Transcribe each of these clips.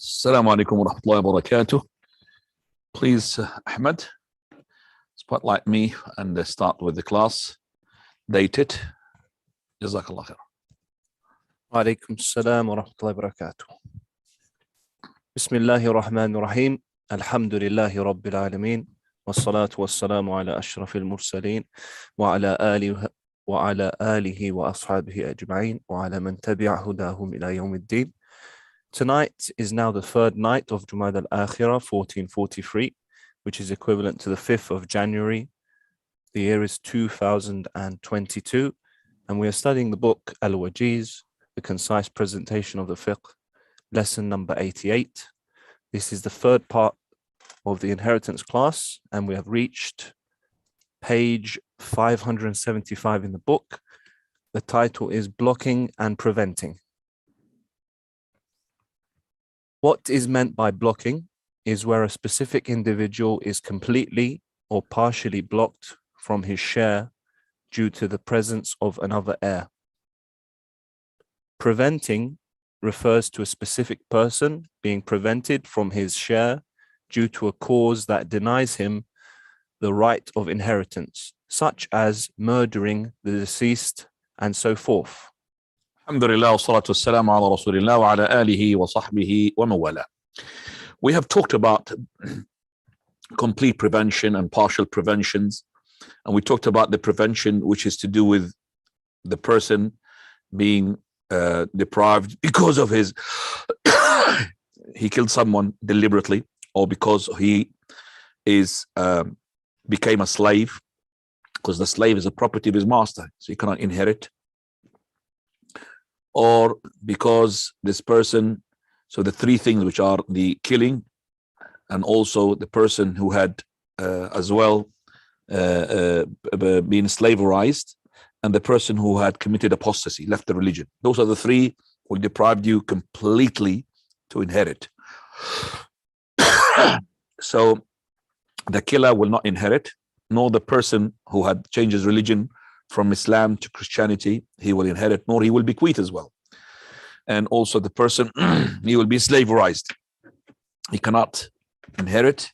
Assalamu alaikum wa rahmatullahi wa barakatuh. Please, Ahmed, spotlight me and start with the class. Date it. Jazakallah khair. Wa alaikum assalam wa rahmatullahi wa barakatuh. Bismillahir Rahmanir Rahim. Alhamdulillahi Rabbil Alameen. Wassalatu wassalamu ala ashrafil mursaleen wa ala alihi wa ashabihi ajma'in wa ala man tabi'a hudahum ila yawmiddin. Tonight is now the third night of Jumaadaa Al-Aakhirah 1443, which is equivalent to the 5th of January. The year is 2022, and we are studying the book Al-Wajeez, the concise presentation of the fiqh, lesson number 88. This is the third part of the inheritance class, and we have reached page 575 in the book. The title is Blocking and Preventing. What is meant by blocking is where a specific individual is completely or partially blocked from his share due to the presence of another heir. Preventing refers to a specific person being prevented from his share due to a cause that denies him the right of inheritance, such as murdering the deceased and so forth. Alhamdulillah, wassalatu wassalamu ala rasulillah wa ala alihi wa sahbihi wa mawala. We have talked about complete prevention and partial preventions, and we talked about the prevention which is to do with the person being deprived because of his he killed someone deliberately, or because he is became a slave, because the slave is a property of his master, so he cannot inherit, or because this person, so the three things which are the killing, and also the person who had as well been slaverized, and the person who had committed apostasy, left the religion. Those are the three who deprived you completely to inherit. So the killer will not inherit, nor the person who had changed his religion from Islam to Christianity, he will inherit, nor he will bequeath as well. And also the person, he will be slaverized. He cannot inherit,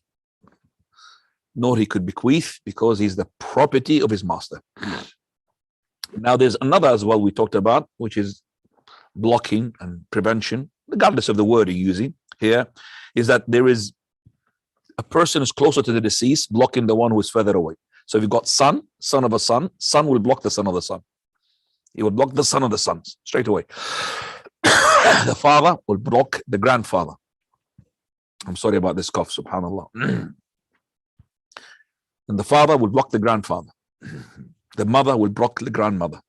nor he could bequeath, because he's the property of his master. Now there's another as well we talked about, which is blocking and prevention, regardless of the word you're using here, is that there is a person is closer to the deceased blocking the one who is further away. So if you've got son of a son will block the son of the son. He will block the son of the sons straight away. The father will block the grandfather. I'm sorry about this cough, subhanallah. And the father will block the grandfather. The mother will block the grandmother.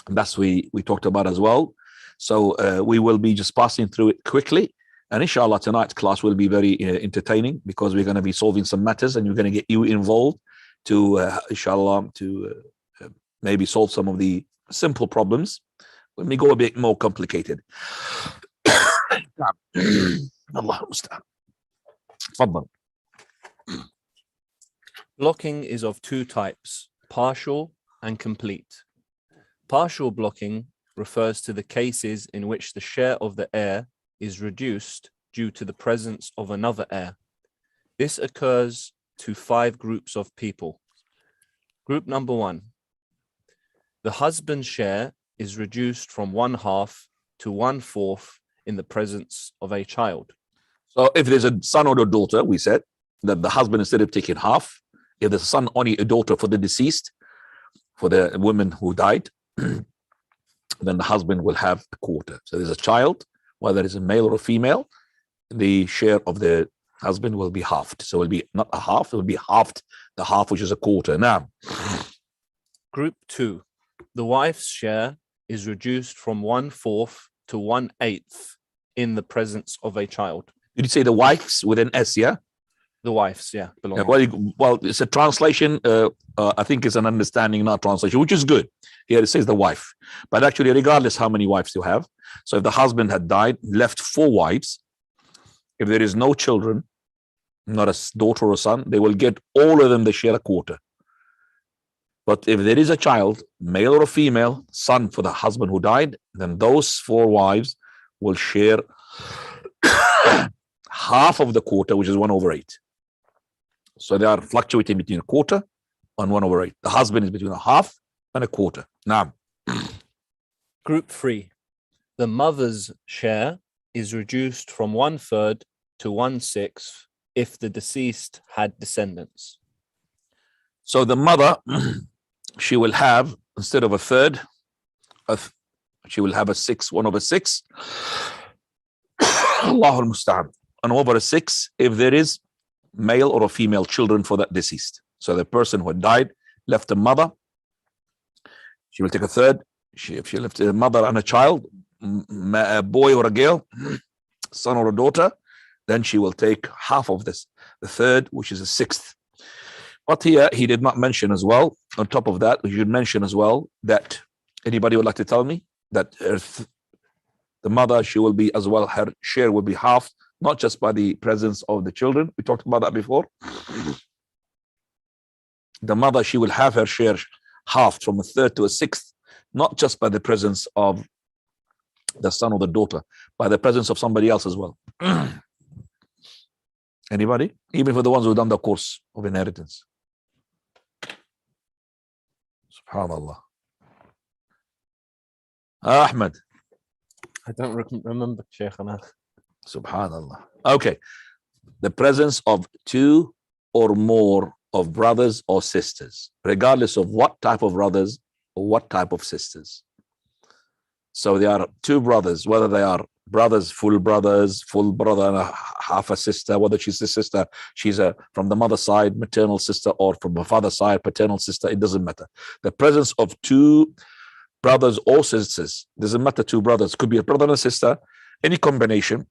And that's we talked about as well. So we will be just passing through it quickly. And inshallah, tonight's class will be very entertaining, because we're going to be solving some matters, and we're going to get you involved to inshallah to maybe solve some of the simple problems when we go a bit more complicated. Allah musta'an. Tfaddal. Blocking is of two types, partial and complete. Partial blocking refers to the cases in which the share of the heir is reduced due to the presence of another heir. This occurs to 5 groups of people. Group number 1. The husband's share is reduced from 1/2 to 1/4 in the presence of a child. So if there's a son or a daughter, we said that the husband, instead of taking half, if there's a son, only a daughter for the deceased, for the woman who died, then the husband will have a quarter. So there's a child, whether it's a male or a female, the share of the husband will be halved. So it will be not a half, it will be halved, the half, which is a quarter. Now, Group 2. The wife's share is reduced from 1/4 to 1/8 in the presence of a child. did you say the wife's with an S, yeah? The wife's, yeah, belonging. Well, it's a translation. I think it's an understanding, not translation, which is good. Here it says the wife. But actually, regardless how many wives you have, so if the husband had died, left 4 wives, if there is no children, not a daughter or son, they will get all of them, they share a quarter. But if there is a child, male or female, son for the husband who died, then those 4 wives will share half of the quarter, which is 1/8. So they are fluctuating between a quarter and 1/8. The husband is between a half and a quarter. Now, Group 3. The mother's share is reduced from 1/3 to 1/6 if the deceased had descendants. so the mother, she will have, instead of a third, she will have a 1/6. Allahu al-Musta'an. 1/6 if there is male or a female children for that deceased. So the person who had died left a mother, she will take a third. If she left a mother and a child, a boy or a girl, son or a daughter, then she will take half of this, the third, which is a 1/6. But here he did not mention as well, on top of that, we should mention as well that, anybody would like to tell me that the mother, she will be as well, her share will be half, not just by the presence of the children. We talked about that before. The mother, she will have her share halved from a third to a 1/6, not just by the presence of the son or the daughter, by the presence of somebody else as well. Anybody? Even for the ones who done the course of inheritance. Subhanallah. Ahmed. I don't remember, Shaykhana. Subhanallah. Okay. The presence of 2 or more of brothers or sisters, regardless of what type of brothers or what type of sisters. So there are 2 brothers, whether they are brothers, full brother and a half a sister, whether she's a sister, she's from the mother side, maternal sister, or from the father side, paternal sister, it doesn't matter. The presence of 2 brothers or sisters, doesn't matter, 2 brothers, could be a brother and a sister, any combination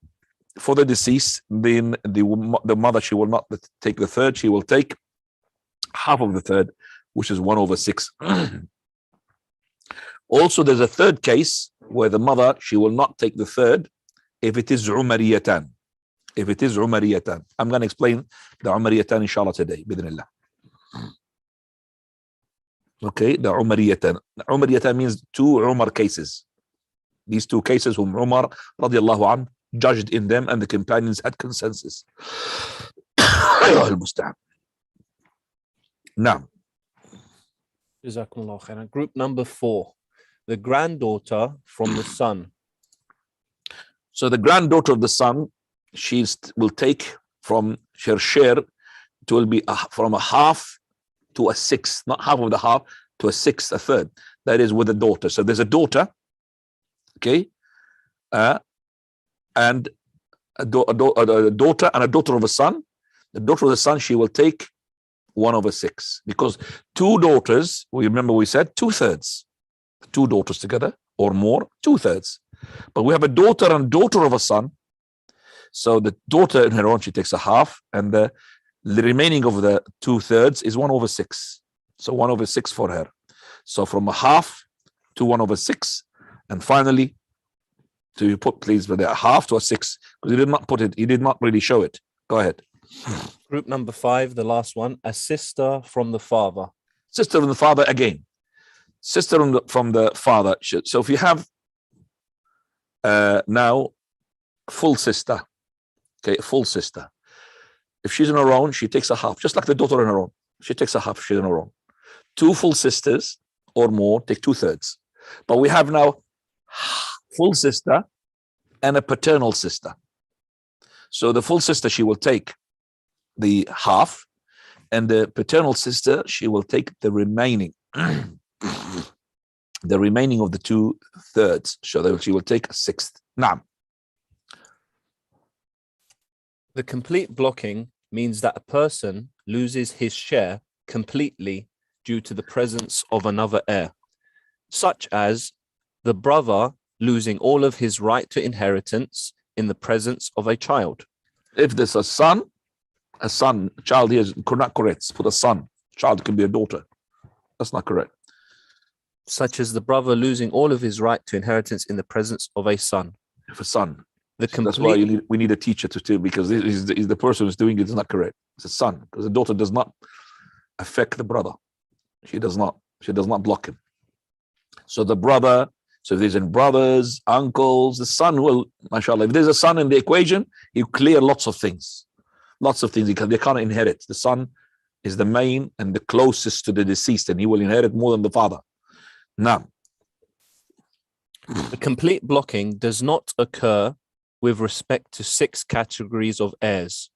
for the deceased, then the mother, she will not take the third, she will take half of the third, which is 1/6. Also, there's a third case where the mother, she will not take the third if it is umariyatan. If it is umariyatan. I'm going to explain the umariyatan inshallah today, bidnillah. Okay, the umariyatan. Umariyatan means 2 Umar cases. These 2 cases whom Umar radiallahu anhu judged in them and the companions had consensus. Now, Jazakumullah khairan. Group number 4. The granddaughter from the son. so the granddaughter of the son, she will take from her share, it will be from a half to a 1/6, not half of the half, to a 1/6, a third. That is with a daughter. So there's a daughter, okay, and a daughter and a daughter of a son. The daughter of the son, she will take 1/6, because 2 daughters, we remember we said 2/3. 2 daughters together or more, 2/3. But we have a daughter and daughter of a son. So the daughter in her own, she takes a half, and the remaining of the 2/3 is 1/6. So 1/6 for her. So from a half to 1/6, and finally, to put please with a half to a 6, because he did not put it, he did not really show it. Go ahead. Group number 5, the last one, a sister from the father. Sister from the father again. Sister from the father. So if you have now full sister, okay, full sister. If she's on her own, she takes a half, just like the daughter on her own. She takes a half, she's on her own. 2 full sisters or more take 2/3. But we have now full sister and a paternal sister. So the full sister, she will take the half, and the paternal sister, she will take the remaining. The remaining of the 2/3. So she will take a 1/6. Now, The complete blocking means that a person loses his share completely due to the presence of another heir, such as the brother losing all of his right to inheritance in the presence of a child. if there's a child here is not correct. Put a son. Child can be a daughter. That's not correct. Such as the brother losing all of his right to inheritance in the presence of a son. If a son. The That's why complete, we need a teacher to, because he's the person who's doing it is not correct. It's a son, because the daughter does not affect the brother. She does not block him. So the brother, So if there's brothers, uncles, the son will, mashallah, if there's a son in the equation, he'll clear lots of things. Lots of things they can't inherit. The son is the main and the closest to the deceased, and he will inherit more than the father. Now, the complete blocking does not occur with respect to 6 categories of heirs.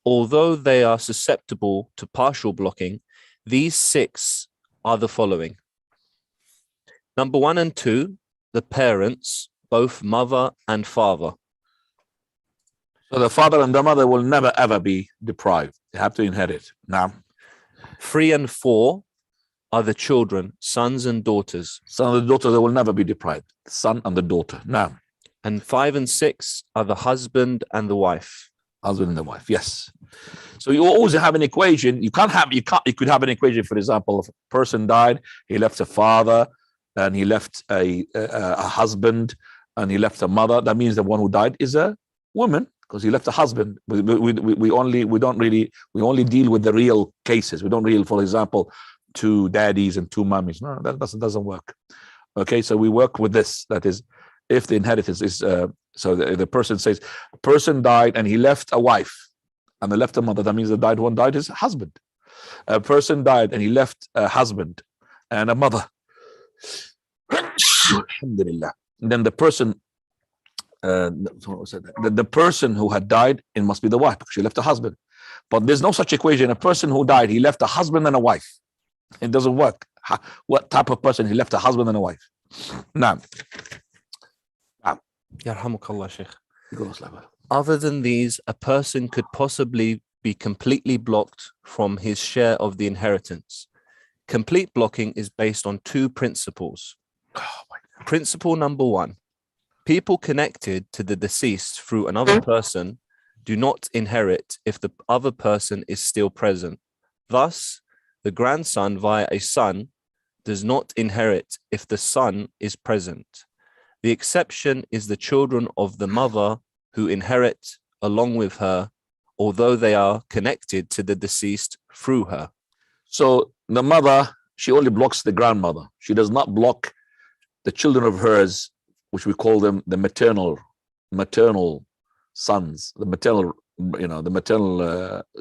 Although they are susceptible to partial blocking, these 6 are the following. Number 1 and 2, the parents, both mother and father. so the father and the mother will never ever be deprived. They have to inherit. Now, 3 and 4 are the children, sons and daughters. son and the daughter, they will never be deprived. The son and the daughter. Now, And 5 and 6 are the husband and the wife. husband and the wife. Yes. So you always have an equation. You could have an equation, for example, if a person died, he left a father and he left a husband and he left a mother. That means the one who died is a woman, because he left a husband. We only deal with the real cases. We don't deal, for example, 2 daddies and 2 mummies. No, that doesn't work. Okay, so we work with this. That is, if the inheritance is so the person says a person died and he left a wife and they left a mother, that means the one died his husband. A person died and he left a husband and a mother. Alhamdulillah. And then the person the person who had died, it must be the wife, because she left a husband. But there's no such equation. A person who died, he left a husband and a wife. It doesn't work. What type of person? He left a husband and a wife. Now, Yarhamukallah, Sheikh. Other than these, a person could possibly be completely blocked from his share of the inheritance. Complete blocking is based on 2 principles. Principle number 1, people connected to the deceased through another person do not inherit if the other person is still present. Thus, the grandson via a son does not inherit if the son is present. The exception is the children of the mother, who inherit along with her, although they are connected to the deceased through her. So the mother, she only blocks the grandmother. She does not block the children of hers, which we call them the maternal sons, the maternal,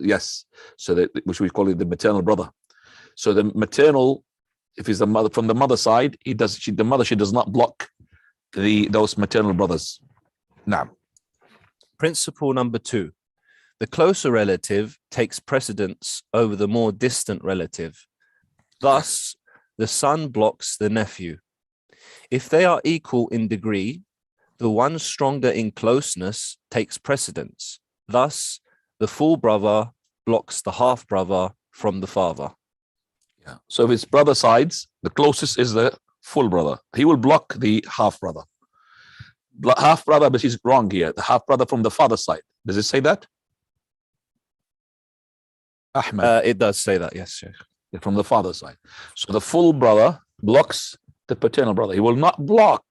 yes. So that, which we call it the maternal brother. So the maternal, if he's the mother from the mother side, she does not block those maternal brothers. Now, principle number 2, the closer relative takes precedence over the more distant relative. Thus, the son blocks the nephew. If they are equal in degree, the one stronger in closeness takes precedence. Thus, the full brother blocks the half brother from the father. Yeah. So if it's brother sides, the closest is the full brother. He will block the half brother. Half brother, but he's wrong here. The half brother from the father side. Does it say that? Ahmed. It does say that, yes, Sheikh. From the father side. So the full brother blocks the paternal brother. He will not block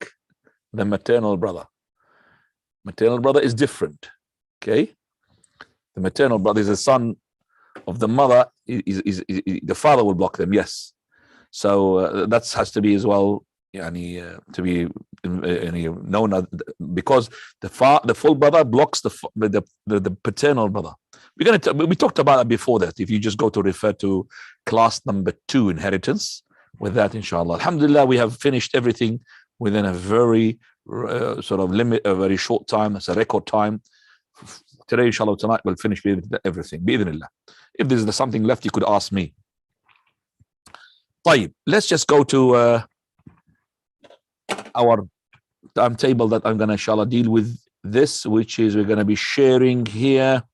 the maternal brother. Maternal brother is different. Okay. The maternal brother is the son of the mother. The father will block them. Yes. So that has to be as well. To be known because the full brother blocks the paternal brother. We talked about that before. That if you just go to refer to class number 2, inheritance, with that, inshallah. Alhamdulillah, we have finished everything within a very sort of limit, a very short time. It's a record time. Today, inshallah, tonight we'll finish everything. Bi-idhnillah. If there's something left, you could ask me. طيب, let's just go to our timetable that I'm going to, inshallah, deal with this, which is we're going to be sharing here.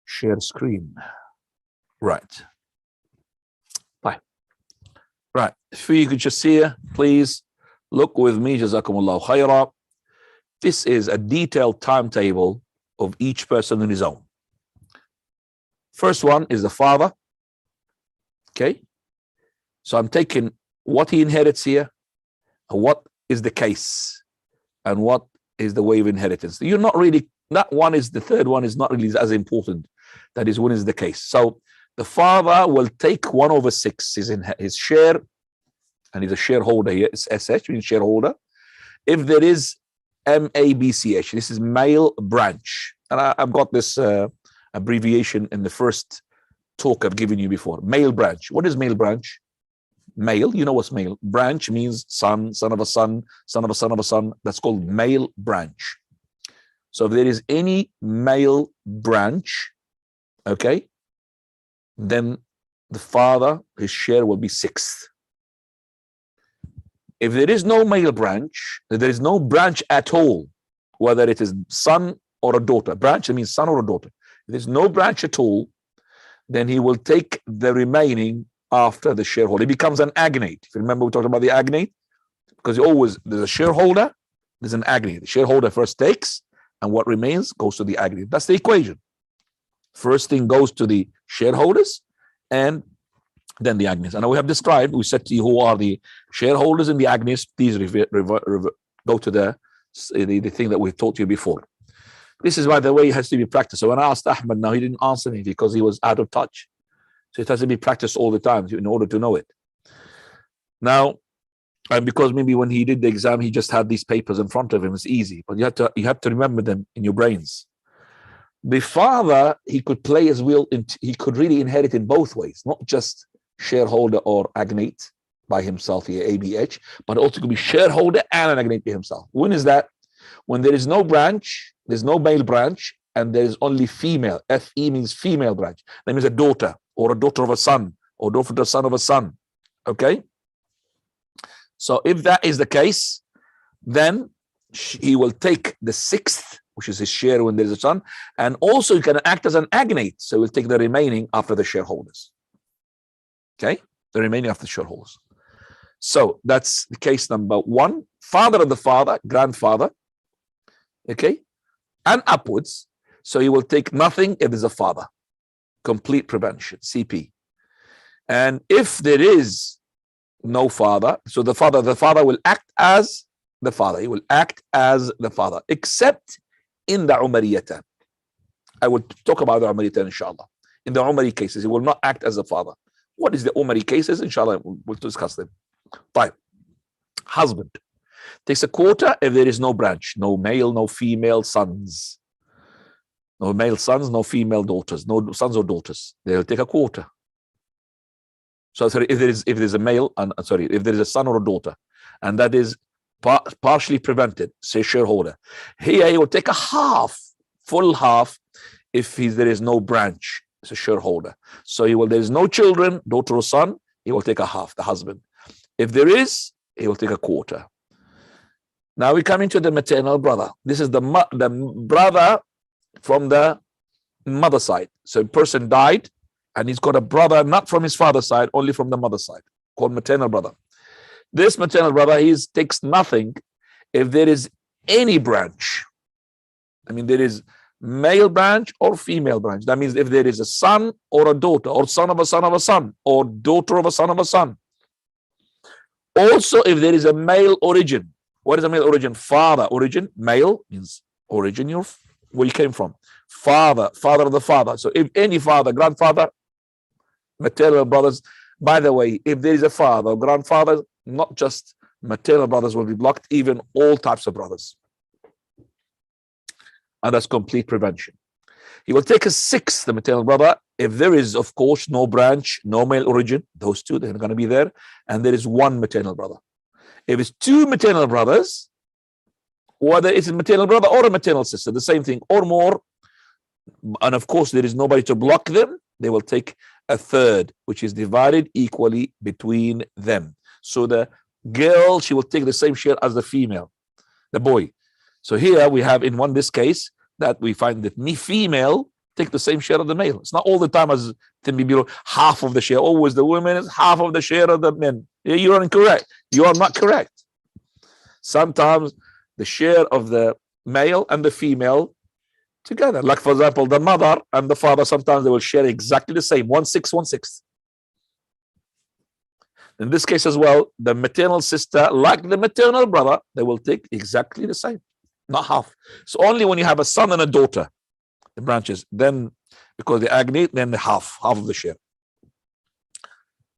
Share screen. Right. Right. If you could just see here, please look with me. Jazakumullahu khaira. This is a detailed timetable of each person on his own. First one is the father. Okay. So I'm taking what he inherits here, and what is the case, and what is the way of inheritance. You're not really, that one is the third one is not really as important. That is when is the case. So the father will take 1/6 his share and he's a shareholder here, it's SH, means shareholder. If there is MABCH, this is male branch. And I've got this abbreviation in the first talk I've given you before. Male branch. What is male branch? Male, you know what's male. Branch means son, son of a son, son of a son of a son. That's called male branch. So if there is any male branch, okay, then the father, his share will be sixth. If there is no male branch, there is no branch at all, whether it is son or a daughter. Branch, it means son or a daughter. If there's no branch at all, then he will take the remaining after the shareholder. He becomes an agnate. If you remember, we talked about the agnate, because there's a shareholder, there's an agnate. The shareholder first takes, and what remains goes to the agnate. That's the equation. First thing goes to the shareholders, and then the agnes. And we have described, we said to you who are the shareholders in the agnes. Please go to the thing that we taught you before. This is, by the way, it has to be practiced. So when I asked Ahmed now, he didn't answer me because he was out of touch. So it has to be practiced all the time in order to know it. Now, and because maybe when he did the exam, he just had these papers in front of him, it's easy. But you have to remember them in your brains. The father, he could play his will, he could really inherit in both ways, not just shareholder or agnate by himself here, ABH, but also could be shareholder and an agnate by himself. When is that? When there is no branch, there's no male branch, and there is only female. FE means female branch. That means a daughter, or a daughter of a son, or daughter of the son of a son. Okay? So if that is the case, then he will take the sixth, which is his share when there is a son, and also he can act as an agnate. So he'll take the remaining after the shareholders. Okay? The remaining after the shareholders. So that's the case number one. Father of the father, grandfather. Okay? And upwards. So he will take nothing if there's a father. Complete prevention, CP. And if there is no father, so the father will act as the father. He will act as the father, except in the Umariyatan. I will talk about the Umariyatan, inshallah. In the Umari cases, he will not act as a father. What is the Umari cases? Inshallah, we'll discuss them. Fine. Husband takes a quarter if there is no branch, no male, no female sons. No male sons, no female daughters, no sons or daughters. They'll take a quarter. So sorry, if there is a male, and if there is a son or a daughter, and that is partially prevented, say shareholder, here he will take a half, full half, if there is no branch, it's a shareholder. So there is no children, daughter or son, he will take a half, the husband. If there is, he will take a quarter. Now we come into the maternal brother. This is the brother from the mother side. So a person died, and he's got a brother not from his father's side, only from the mother side, called maternal brother. This maternal brother, he takes nothing if there is any branch. I mean, there is male branch or female branch. That means if there is a son or a daughter, or son of a son of a son, or daughter of a son of a son. Also, if there is a male origin. What is a male origin? Father origin. Male means origin, where you came from. Father of the father. So if any father, grandfather, maternal brothers. By the way, if there is a father or grandfather, not just maternal brothers will be blocked, even all types of brothers. And that's complete prevention. He will take a sixth, the maternal brother, if there is, of course, no branch, no male origin. Those two, they're going to be there. And there is one maternal brother. If it's two maternal brothers, whether it's a maternal brother or a maternal sister, the same thing, or more, and of course there is nobody to block them, they will take a third, which is divided equally between them. So the girl, she will take the same share as the female, the boy. So here we have in this case that we find that female take the same share of the male. It's not all the time as below half of the share. Always the women is half of the share of the men. You are incorrect. You are not correct. Sometimes the share of the male and the female together. Like, for example, the mother and the father, sometimes they will share exactly the same, 1/6, 1/6. In this case as well, the maternal sister, like the maternal brother, they will take exactly the same, not half. So only when you have a son and a daughter, the branches, then because they agnate, then the half of the share.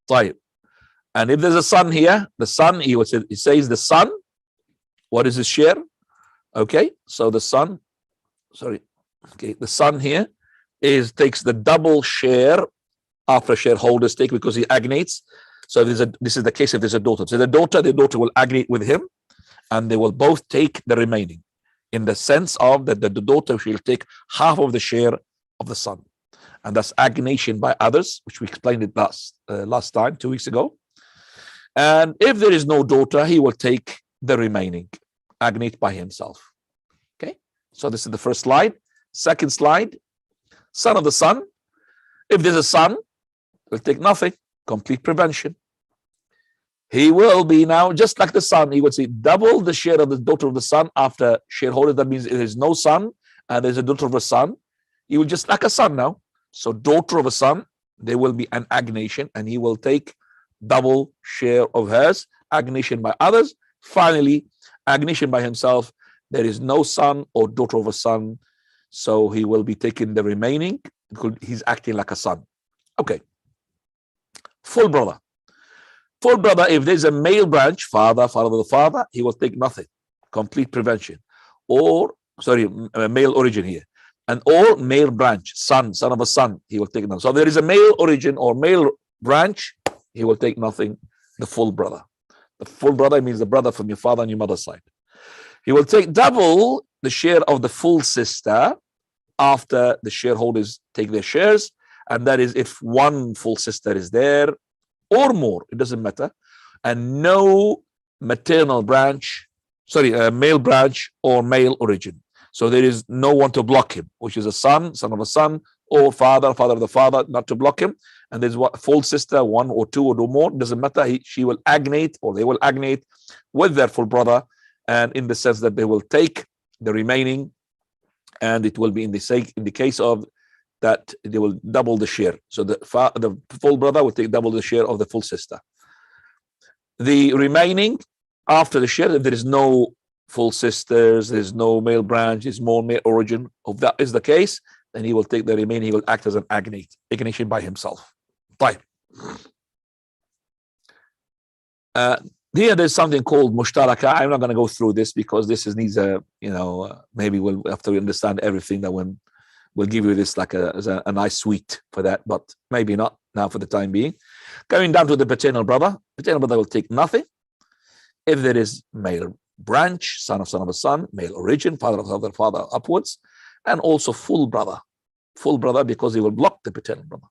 طيب. And if there's a son here, the son, he says the son, what is his share? Okay, so the son, the son here takes the double share after shareholders take, because he agnates. So if this is the case if there's a daughter. So the daughter will agnate with him, and they will both take the remaining, in the sense of that the daughter will take half of the share of the son. And that's agnation by others, which we explained it last time, 2 weeks ago. And if there is no daughter, he will take the remaining, agnate by himself. Okay, so this is the first slide. Second slide, son of the son. If there's a son, will take nothing, complete prevention. He will be now just like the son. He would say double the share of the daughter of the son after shareholder. That means if there's no son and there's a daughter of a son, he will just like a son now. So daughter of a son, there will be an agnation, and he will take double share of hers, agnation by others. Finally, agnation by himself. There is no son or daughter of a son, so he will be taking the remaining because he's acting like a son. Okay. Full brother. Full brother, if there's a male branch, father of the father, he will take nothing. Complete prevention. Or, male origin here. And or male branch, son of a son, he will take nothing. So if there is a male origin or male branch, he will take nothing. The full brother. The full brother means the brother from your father and your mother's side. He will take double the share of the full sister after the shareholders take their shares. And that is if one full sister is there or more, it doesn't matter. And no maternal branch, male branch or male origin. So there is no one to block him, which is a son of a son, or father of the father, not to block him. And there's what full sister, one or two or more, doesn't matter. She will agnate, or they will agnate with their full brother, and in the sense that they will take the remaining, and it will be in the case of that they will double the share. So the full brother will take double the share of the full sister. The remaining after the share, if there is no full sisters, there's no male branch, there's more male origin, if that is the case, then he will take the remaining, he will act as an agnation by himself. Right. Here there's something called mushtaraka. I'm not going to go through this because this needs maybe we'll have to understand everything. That when we'll give you this like a nice sweet for that, but maybe not now for the time being. Going down to the paternal brother will take nothing. If there is male branch, son of a son, male origin, father of the father upwards, and also full brother because he will block the paternal brother.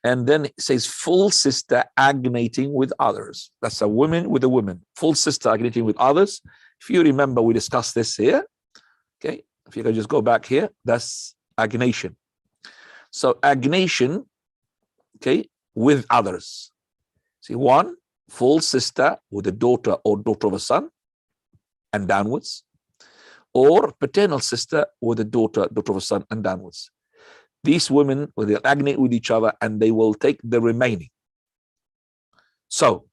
And then it says full sister agnating with others. That's a woman with a woman. Full sister agnating with others. If you remember, we discussed this here. Okay, if you can just go back here, that's agnation. So agnation, okay, with others. See, one full sister with a daughter or daughter of a son and downwards, or paternal sister with a daughter of a son and downwards. These women will agnate with each other, and they will take the remaining. So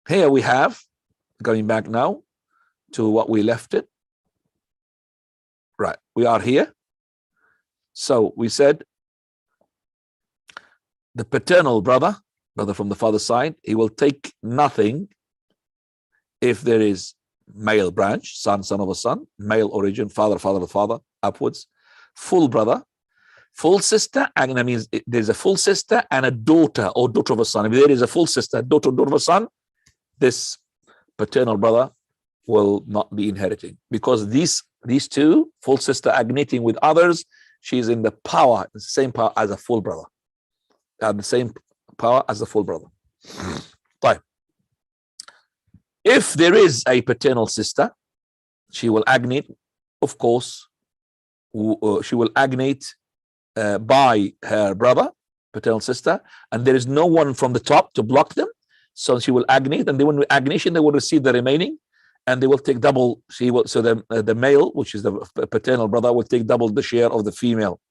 here we have, going back now to what we left it. Right, we are here. So we said the paternal brother from the father's side, he will take nothing if there is male branch, son of a son, male origin, father of the father, upwards. Full brother, full sister, and that means there's a full sister and a daughter or daughter of a son. If there is a full sister, daughter of a son, this paternal brother will not be inheriting, because these two, full sister agnating with others, she's in the power, the same power as a full brother. The same power as the full brother. Right. If there is a paternal sister, she will agnate, of course, she will agnate by her brother, paternal sister, and there is no one from the top to block them. So she will agnate, and when agnation, they will receive the remaining, and they will take double. So the male, which is the paternal brother, will take double the share of the female.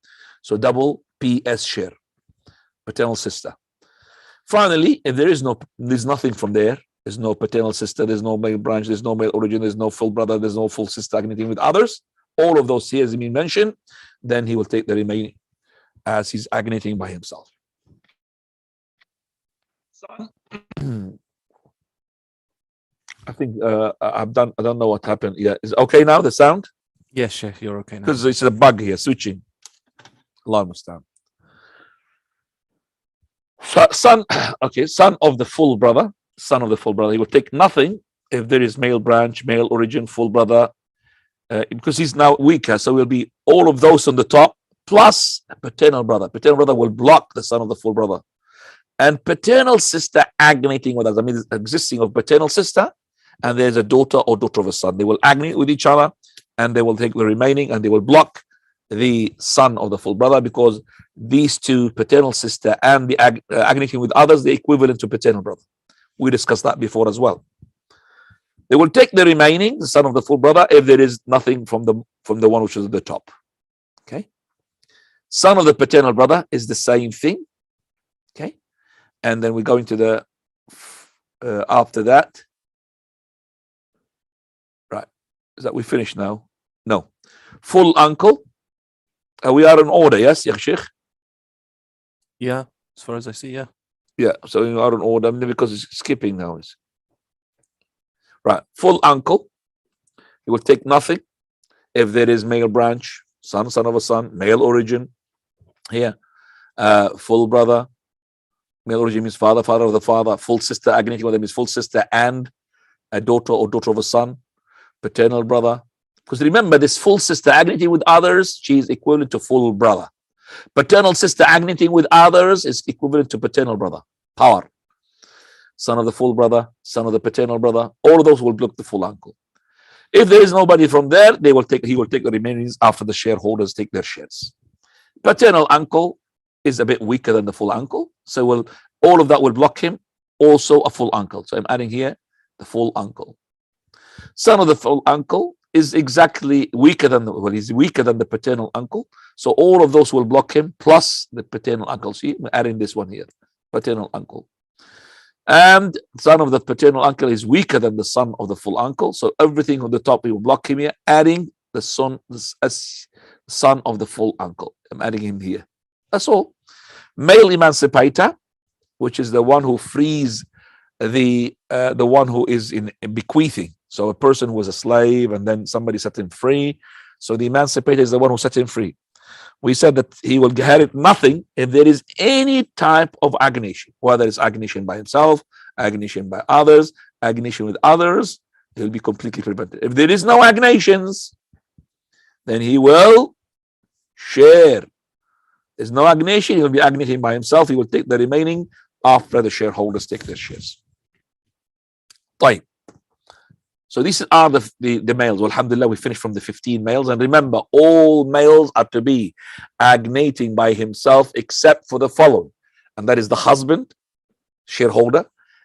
So double PS share, paternal sister. Finally, if there's nothing from there, there's no paternal sister, there's no male branch, there's no male origin, there's no full brother, there's no full sister agnating with others, all of those here has been mentioned, then he will take the remaining as he's agnating by himself. Son I think I've done. I don't know what happened. Yeah, is it okay now? The sound, Yes, Sheikh, you're okay now. because it's a bug here switching. Allah musta'an. Son, okay, son of the full brother. Son of the full brother. He will take nothing if there is male branch, male origin, full brother, because he's now weaker. So will be all of those on the top plus a paternal brother. Paternal brother will block the son of the full brother, and paternal sister agnating with us. I mean, existing of paternal sister, and there's a daughter or daughter of a son. They will agnate with each other, and they will take the remaining, and they will block the son of the full brother, because these two, paternal sister and the agnating with others, they're equivalent to paternal brother. We discussed that before as well. They will take the remaining, the son of the full brother, if there is nothing from the one which is at the top. Okay. Son of the paternal brother is the same thing. Okay. And then we go into the after that. Right. Is that we finished now? No. Full uncle. We are in order, yes, Ya Sheikh? Yeah, as far as I see, yeah. Yeah, so we are in order because it's skipping now. Right. Full uncle. He will take nothing if there is male branch, son of a son, male origin. Here. Full brother. Male origin means father of the father. Full sister, agnating with them is full sister and a daughter or daughter of a son. Paternal brother. Because remember, this full sister agnating with others, she is equivalent to full brother. Paternal sister agnating with others is equivalent to paternal brother. Power. Son of the full brother, son of the paternal brother, all of those will block the full uncle. If there is nobody from there, he will take the remainings after the shareholders take their shares. Paternal uncle is a bit weaker than the full uncle, so all of that will block him. Also a full uncle. So I'm adding here the full uncle. Son of the full uncle is exactly weaker than he's weaker than the paternal uncle. So all of those will block him plus the paternal uncle. See, I'm adding this one here, paternal uncle. And son of the paternal uncle is weaker than the son of the full uncle. So everything on the top we will block him here, adding the son of the full uncle. I'm adding him here. That's all. Male emancipator, which is the one who frees the one who is in bequeathing. So a person who was a slave and then somebody set him free. So the emancipator is the one who set him free. We said that he will inherit nothing if there is any type of agnation, whether it's agnation by himself, agnation by others, agnation with others, he will be completely prevented. If there is no agnations, then he will share. There's no agnation, he will be agnating by himself. He will take the remaining after the shareholders take their shares. Right. So these are the males. Well, alhamdulillah, we finished from the 15 males. And remember, all males are to be agnating by himself except for the following. And that is the husband, shareholder,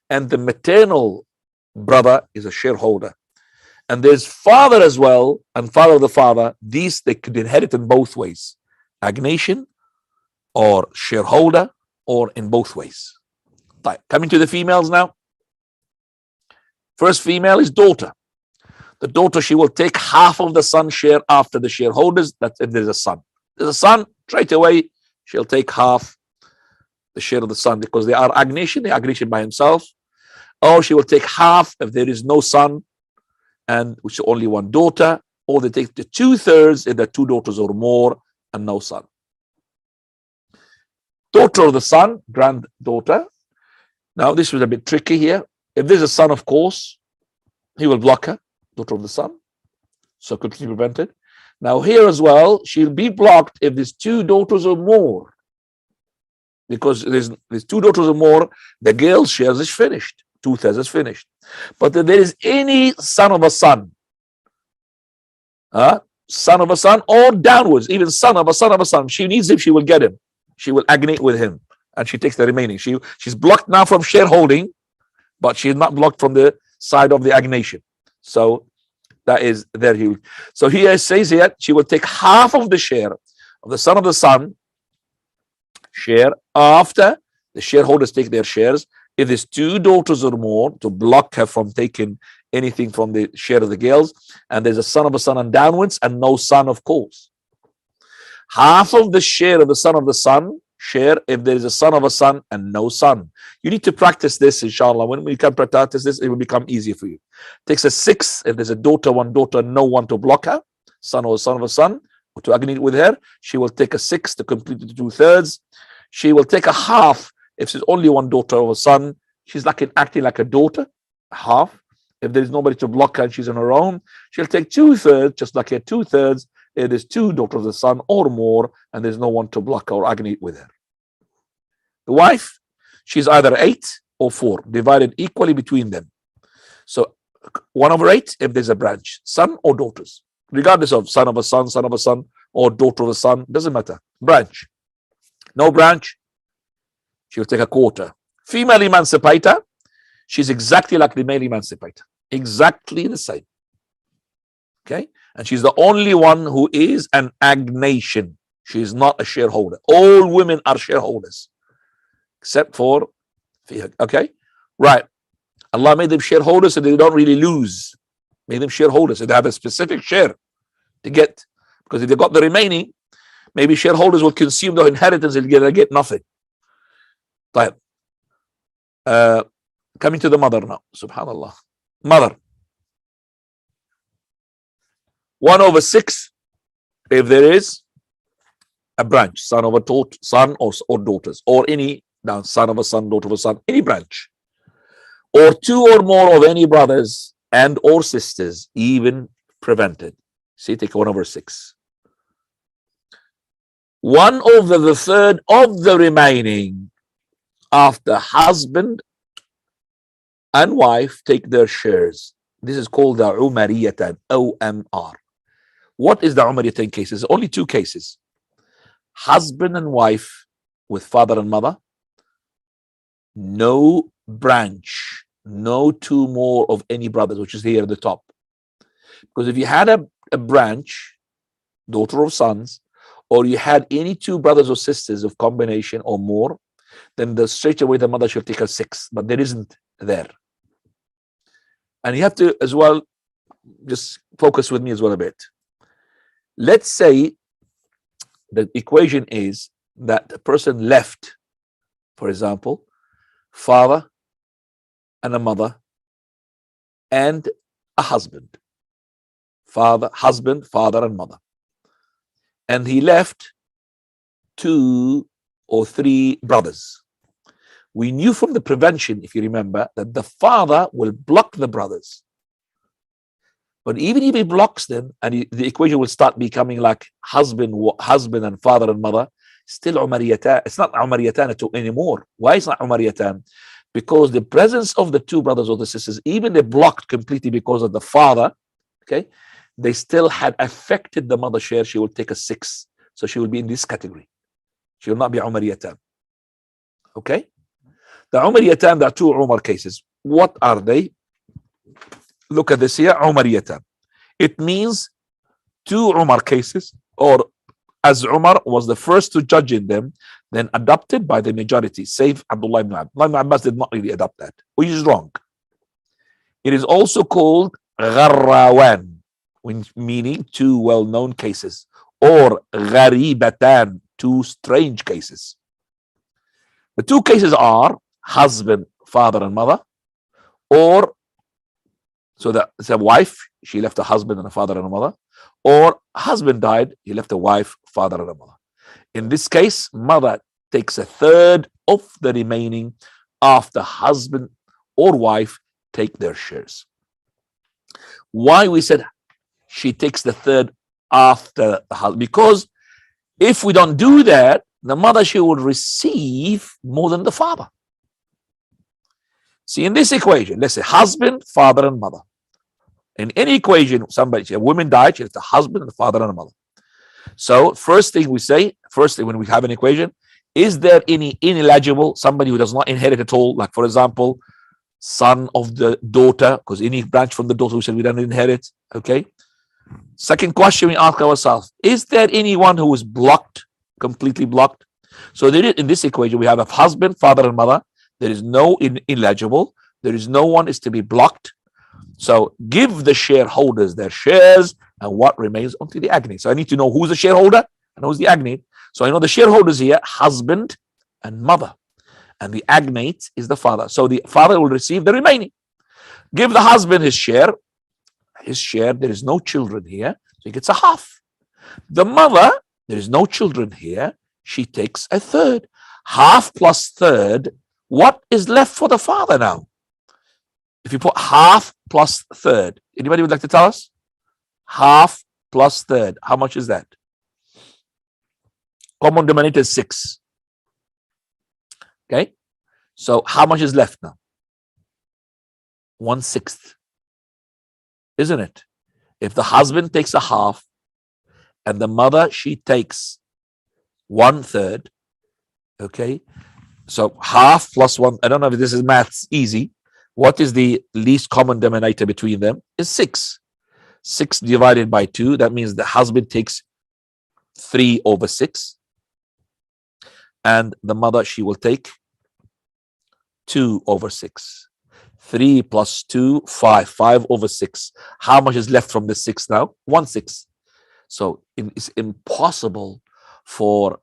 and the maternal brother is a shareholder. And there's father as well, and father of the father. These, they could inherit in both ways. Agnation or shareholder, or in both ways. Right. Coming to the females now. First female is daughter. The daughter, she will take half of the son's share after the shareholders. That's if there's a son. There's a son, straight away, she'll take half the share of the son because they are agnation, they're agnation by himself. Or she will take half if there is no son and which is only one daughter, or they take the 2/3 if there are two daughters or more and no son. Daughter of the son, granddaughter. Now this was a bit tricky here. If there's a son, of course, he will block her, daughter of the son, so completely prevented. Now here as well, she'll be blocked if there's two daughters or more, because there's two daughters or more, the girl's shares is finished, 2/3 is finished. But if there is any son of a son, son of a son, or downwards, even son of a son, she needs him, she will get him. She will agnate with him, and she takes the remaining. She's blocked now from shareholding, but she is not blocked from the side of the agnation. So that is there. So here it says here, she will take half of the share of the son of the son share after the shareholders take their shares. If there's two daughters or more, to block her from taking anything from the share of the girls, and there's a son of a son and downwards, and no son, of course. Half of the share of the son share if there is a son of a son and no son. You need to practice this, inshallah. When we can practice this, it will become easier for you. Takes a 6 if there's a daughter, one daughter, no one to block her, son or son of a son, or to agree with her. She will take a 6 to complete the 2/3. She will take a half if there's only one daughter or a son. She's like acting like a daughter, half. If there is nobody to block her and she's on her own, she'll take 2/3, just like a 2/3. It is 2 daughters of the son or more, and there's no one to block her or agree with her. The wife, she's either 8 or 4, divided equally between them. So 1/8 if there's a branch, son or daughters, regardless of son of a son, or daughter of a son, doesn't matter. Branch. No branch, she'll take a 1/4. Female emancipator, she's exactly like the male emancipator, exactly the same. Okay, and she's the only one who is an agnation. She is not a shareholder. All women are shareholders, except for, okay, right. Allah made them shareholders so they don't really lose. Made them shareholders so they have a specific share to get. Because if they got the remaining, maybe shareholders will consume the inheritance and they'll get nothing. Right. Coming to the mother now. Subhanallah. Mother. 1/6 if there is a branch, son of a son or daughters, or any son of a son, daughter of a son, any branch, or 2 or more of any brothers and or sisters, even prevented. See, take 1/6. 1/3 of the remaining after husband and wife take their shares. This is called the Umariyatan, OMR. What is the Umariyatan cases? Only 2 cases. Husband and wife with father and mother. No branch, no 2 more of any brothers, which is here at the top. Because if you had a branch, daughter of sons, or you had any 2 brothers or sisters of combination or more, then straight away the mother should take a 6, but there isn't there. And you have to as well just focus with me as well a bit. Let's say the equation is that a person left, for example, father and a mother and a husband. Husband, father, and mother. And he left 2 or 3 brothers. We knew from the prevention, if you remember, that the father will block the brothers. But even if he blocks them, and the equation will start becoming like husband and father and mother, still Umariyatan. It's not Umariyatan anymore. Why is it not Umariyatan? Because the presence of the 2 brothers or the sisters, even they blocked completely because of the father, okay, they still had affected the mother share. She will take a 6. So she will be in this category. She will not be Umariyatan. Okay? The Umariyatan, there are 2 Umar cases. What are they? Look at this here, Umariyatan. It means 2 Umar cases, or as Umar was the first to judge in them, then adopted by the majority, save Abdullah ibn Abbas. Abdullah ibn Abbas did not really adopt that, which is wrong. It is also called Gharrawan, meaning 2 well-known cases, or Gharibatan, 2 strange cases. The 2 cases are husband, father, and mother, or so that it's a wife, she left a husband and a father and a mother, or husband died, he left a wife, father, and a mother. In this case, mother takes 1/3 of the remaining after husband or wife take their shares. Why we said she takes the 1/3 after the husband? Because if we don't do that, the mother, she will receive more than the father. See, in this equation, let's say husband, father, and mother. In any equation, a woman died, she has a husband, and a father, and a mother. So first thing when we have an equation, is there any ineligible, somebody who does not inherit at all? Like, for example, son of the daughter, because any branch from the daughter, we said we don't inherit. Okay. Second question we ask ourselves, is there anyone who is blocked, completely blocked? So there is, in this equation, we have a husband, father, and mother. There is no ineligible. There is no one is to be blocked. So give the shareholders their shares, and what remains until the agony. So I need to know who's the shareholder I know who's the agnate. So I know the shareholders here, husband and mother. And the agnate is the father. So the father will receive the remaining. Give the husband his share. His share, there is no children here. So he gets a half. The mother, there is no children here. She takes a third. Half plus third. What is left for the father now? If you put half plus third, anybody would like to tell us? Half plus third. How much is that? Common denominator is 6. Okay. So how much is left now? 1/6. Isn't it? If the husband takes a half and the mother, she takes 1/3. Okay. So half plus 1. I don't know if this is maths easy. What is the least common denominator between them? Is 6. 6 divided by 2. That means the husband takes 3/6. And the mother, she will take 2/6. 3 plus 2, 5. 5/6. How much is left from the 6 now? 1/6. So it's impossible for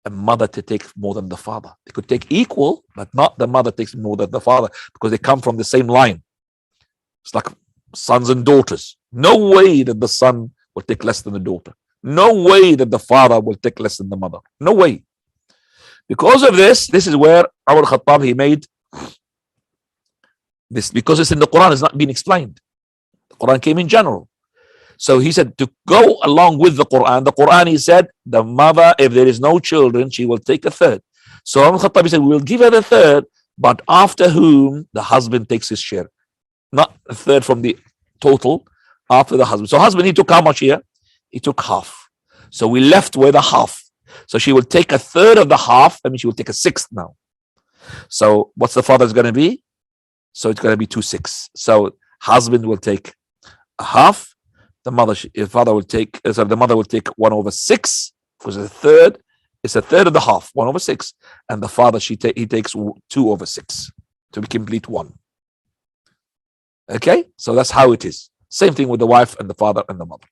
a mother to take more than the father. They could take equal, but not the mother takes more than the father because they come from the same line. It's like sons and daughters. No way that the son will take less than the daughter. No way that the father will take less than the mother. No way. Because of this, this is where Umar al-Khattab, he made this, because it's in the Quran, it's not being explained. The Quran came in general. So he said to go along with the Quran, he said, the mother, if there is no children, she will take a third. So Umar al-Khattab, he said, we will give her the third, but after whom the husband takes his share. Not a third from the total, after the husband. So husband, he took how much here? He took half. So we left with a half. So she will take a third of the half. I mean, she will take a sixth now. So what's the father's going to be? So it's going to be 2/6. So husband will take a half. The mother, the father will take. So the mother will take 1/6. Because a third, it's a third of the half, 1/6, and the father, he takes 2/6 to be complete 1. Okay, so that's how it is. Same thing with the wife and the father and the mother.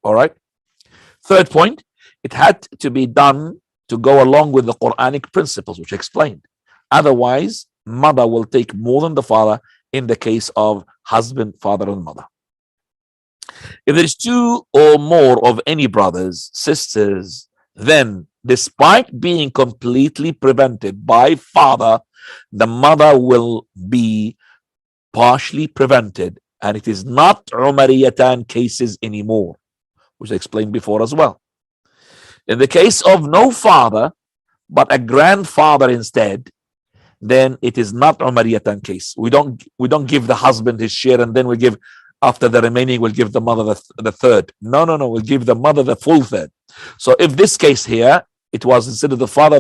All right. Third point, it had to be done to go along with the Quranic principles, which I explained. Otherwise, mother will take more than the father in the case of husband, father, and mother. If there is 2 or more of any brothers, sisters, then despite being completely prevented by father, the mother will be partially prevented, and it is not Umariyatan cases anymore, which I explained before as well. In the case of no father, but a grandfather instead, then it is not Umariyatan case. We don't give the husband his share, and then we give, after the remaining, we'll give the mother the third. No, we'll give the mother the full third. So if this case here, it was instead of the father,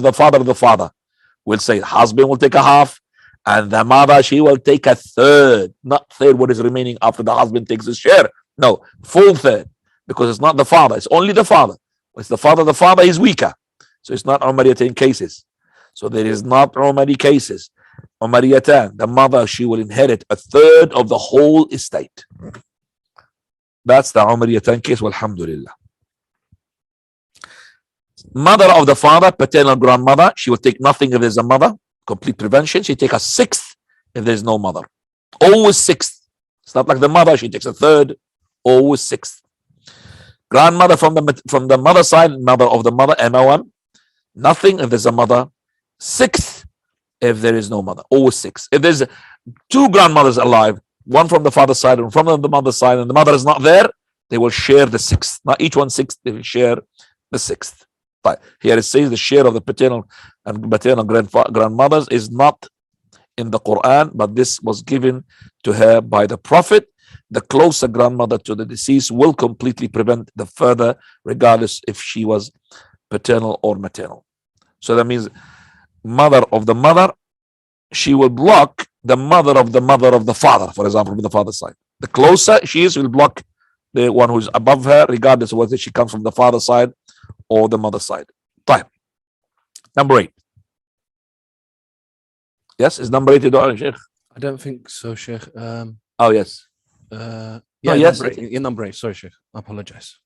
we'll say husband will take a half, and the mother, she will take a third, not third what is remaining after the husband takes his share. No, full third, because it's not the father, it's only the father. It's the father is weaker. So it's not Umariyatan cases. So there is not Umari cases. Umariyatan, the mother, she will inherit a third of the whole estate. That's the Umariyatan case, walhamdulillah. Mother of the father, paternal grandmother, she will take nothing if there's a mother. Complete prevention. She take a sixth if there's no mother. Always sixth. It's not like the mother, she takes a third. Always sixth. Grandmother from the mother side, mother of the mother, M1, nothing if there's a mother. Sixth if there is no mother. Always six. If there's 2 grandmothers alive, one from the father's side and from the mother's side, and the mother is not there, they will share the sixth. Not each one sixth, they will share the sixth. But here it says the share of the paternal and maternal grandmothers is not in the Quran, but this was given to her by the Prophet. The closer grandmother to the deceased will completely prevent the further, regardless if she was paternal or maternal. So that means mother of the mother, she will block the mother of the father, for example, from the father's side. The closer she is, will block the one who is above her, regardless of whether she comes from the father's side or the mother's side. Time. Number 8. Yes, is number 8, Sheikh? I don't think so, Sheikh. Oh, yes. Yeah, yes. Number 8. Sorry, Sheikh. I apologize.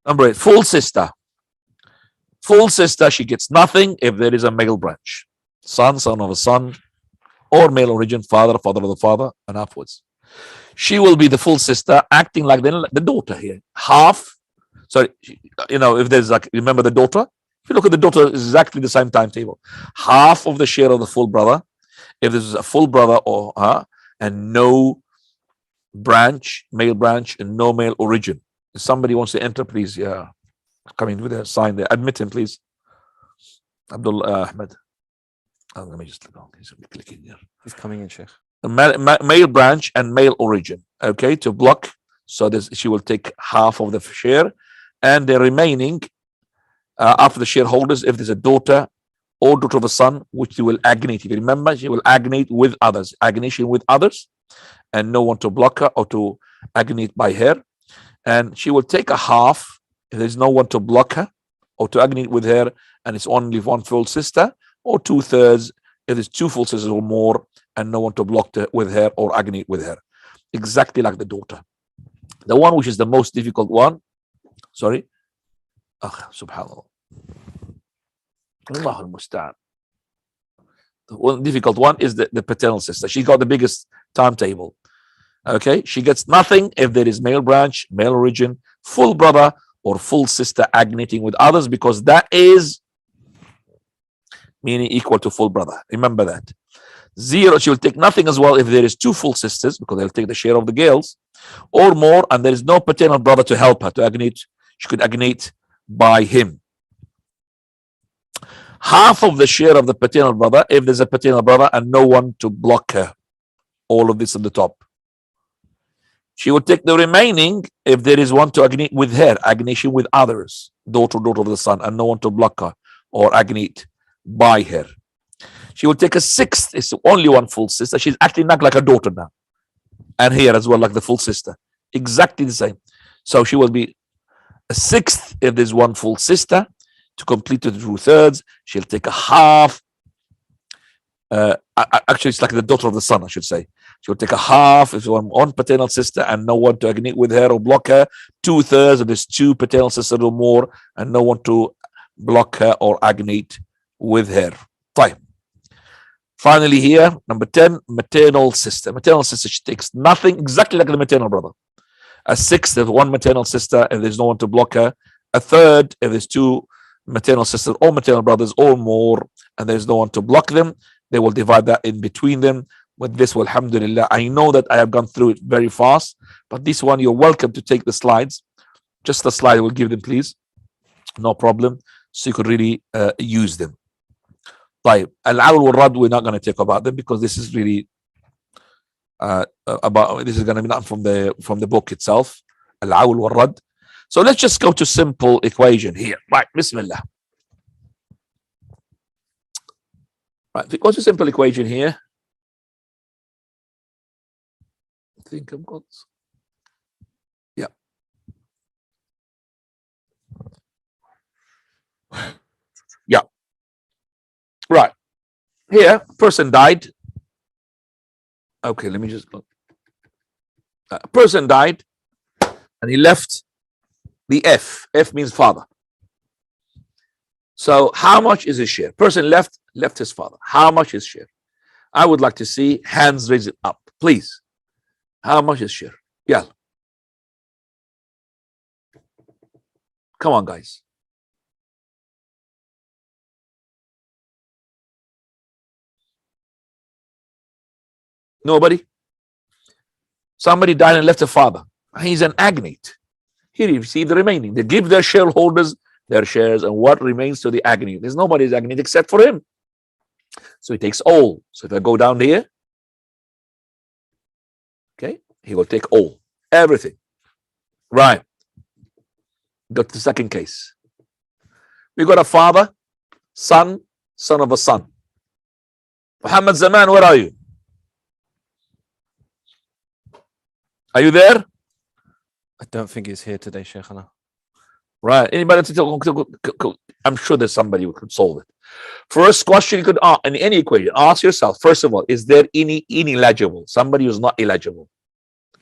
Number 8, full sister. Full sister, she gets nothing if there is a male branch. Son, son of a son, or male origin, father, father of the father, and upwards. She will be the full sister, acting like the daughter here. Half, sorry, if there's like, remember the daughter? If you look at the daughter, it's exactly the same timetable. Half of the share of the full brother, if this is a full brother or her, and no branch, male branch, and no male origin. If somebody wants to enter, please, yeah, coming with a sign there. Admit him, please. Abdullah Ahmed. Let me just click on. He's clicking here. He's coming in, Sheikh. Male branch and male origin. Okay, to block. So she will take half of the share, and the remaining after the shareholders, if there's a daughter or daughter of a son, which she will agnate. If you remember, she will agnate with others. Agnation with others, and no one to block her or to agnate by her. And she will take a half if there's no one to block her or to agnate with her, and it's only one full sister, or 2/3 if there's two full sisters or more and no one to block with her or agnate with her. Exactly like the daughter. The one which is the most difficult one, sorry. Subhanallah. Allah al-Musta'an. The one difficult one is the paternal sister. She got the biggest timetable. Okay, she gets nothing if there is male branch, male origin, full brother or full sister agnating with others, because that is meaning equal to full brother. Remember that. 0, she will take nothing as well if there is two full sisters, because they'll take the share of the girls, or more, and there is no paternal brother to help her to agnate. She could agnate by him. Half of the share of the paternal brother if there's a paternal brother and no one to block her. All of this at the top. She will take the remaining if there is one to agnate with her, agnation with others, daughter of the son, and no one to block her or agnate by her. She will take a 1/6. It's only one full sister. She's acting not like a daughter now, and here as well, like the full sister, exactly the same. So she will be a 1/6 if there's one full sister. To complete the 2/3, she'll take a half. Actually, it's like the daughter of the son, I should say. She'll take a half if one paternal sister and no one to agnate with her or block her. 2/3 if there's two paternal sisters or more and no one to block her or agnate with her. Fine. Finally, here, number 10, maternal sister. Maternal sister, she takes nothing, exactly like the maternal brother. A 1/6 if one maternal sister and there's no one to block her. A 1/3 if there's two maternal sisters or maternal brothers or more and there's no one to block them. They will divide that in between them. With this, alhamdulillah, I know that I have gone through it very fast, but this one, you're welcome to take the slides. Just the slide, will give them, please. No problem. So you could really use them. Al-Awl wal-Rad, we're not going to talk about them because this is really this is going to be not from the book itself. Al-Awl wal-Rad. So let's just go to simple equation here. Right, Bismillah. Right, what's a simple equation here? I think I've got. Yeah. Yeah. Right. Here, person died. Okay, let me just look. A person died and he left the F. F means father. So how much is his share? Person left his father. How much is share? I would like to see hands raise it up, please. How much is share? Yeah. Come on, guys. Nobody? Somebody died and left a father. He's an agnate. He received the remaining. They give their shareholders their shares, and what remains to the agnate? There's nobody's agnate except for him. So he takes all. So if I go down here, okay, he will take all, everything. Right. Go to the second case. We got a father, son, son of a son. Muhammad Zaman, where are you? Are you there? I don't think he's here today, Shaykhana. Right. Anybody to tell? I'm sure there's somebody who could solve it. First question you could ask in any equation, ask yourself, first of all, is there any ineligible? Somebody who's not eligible.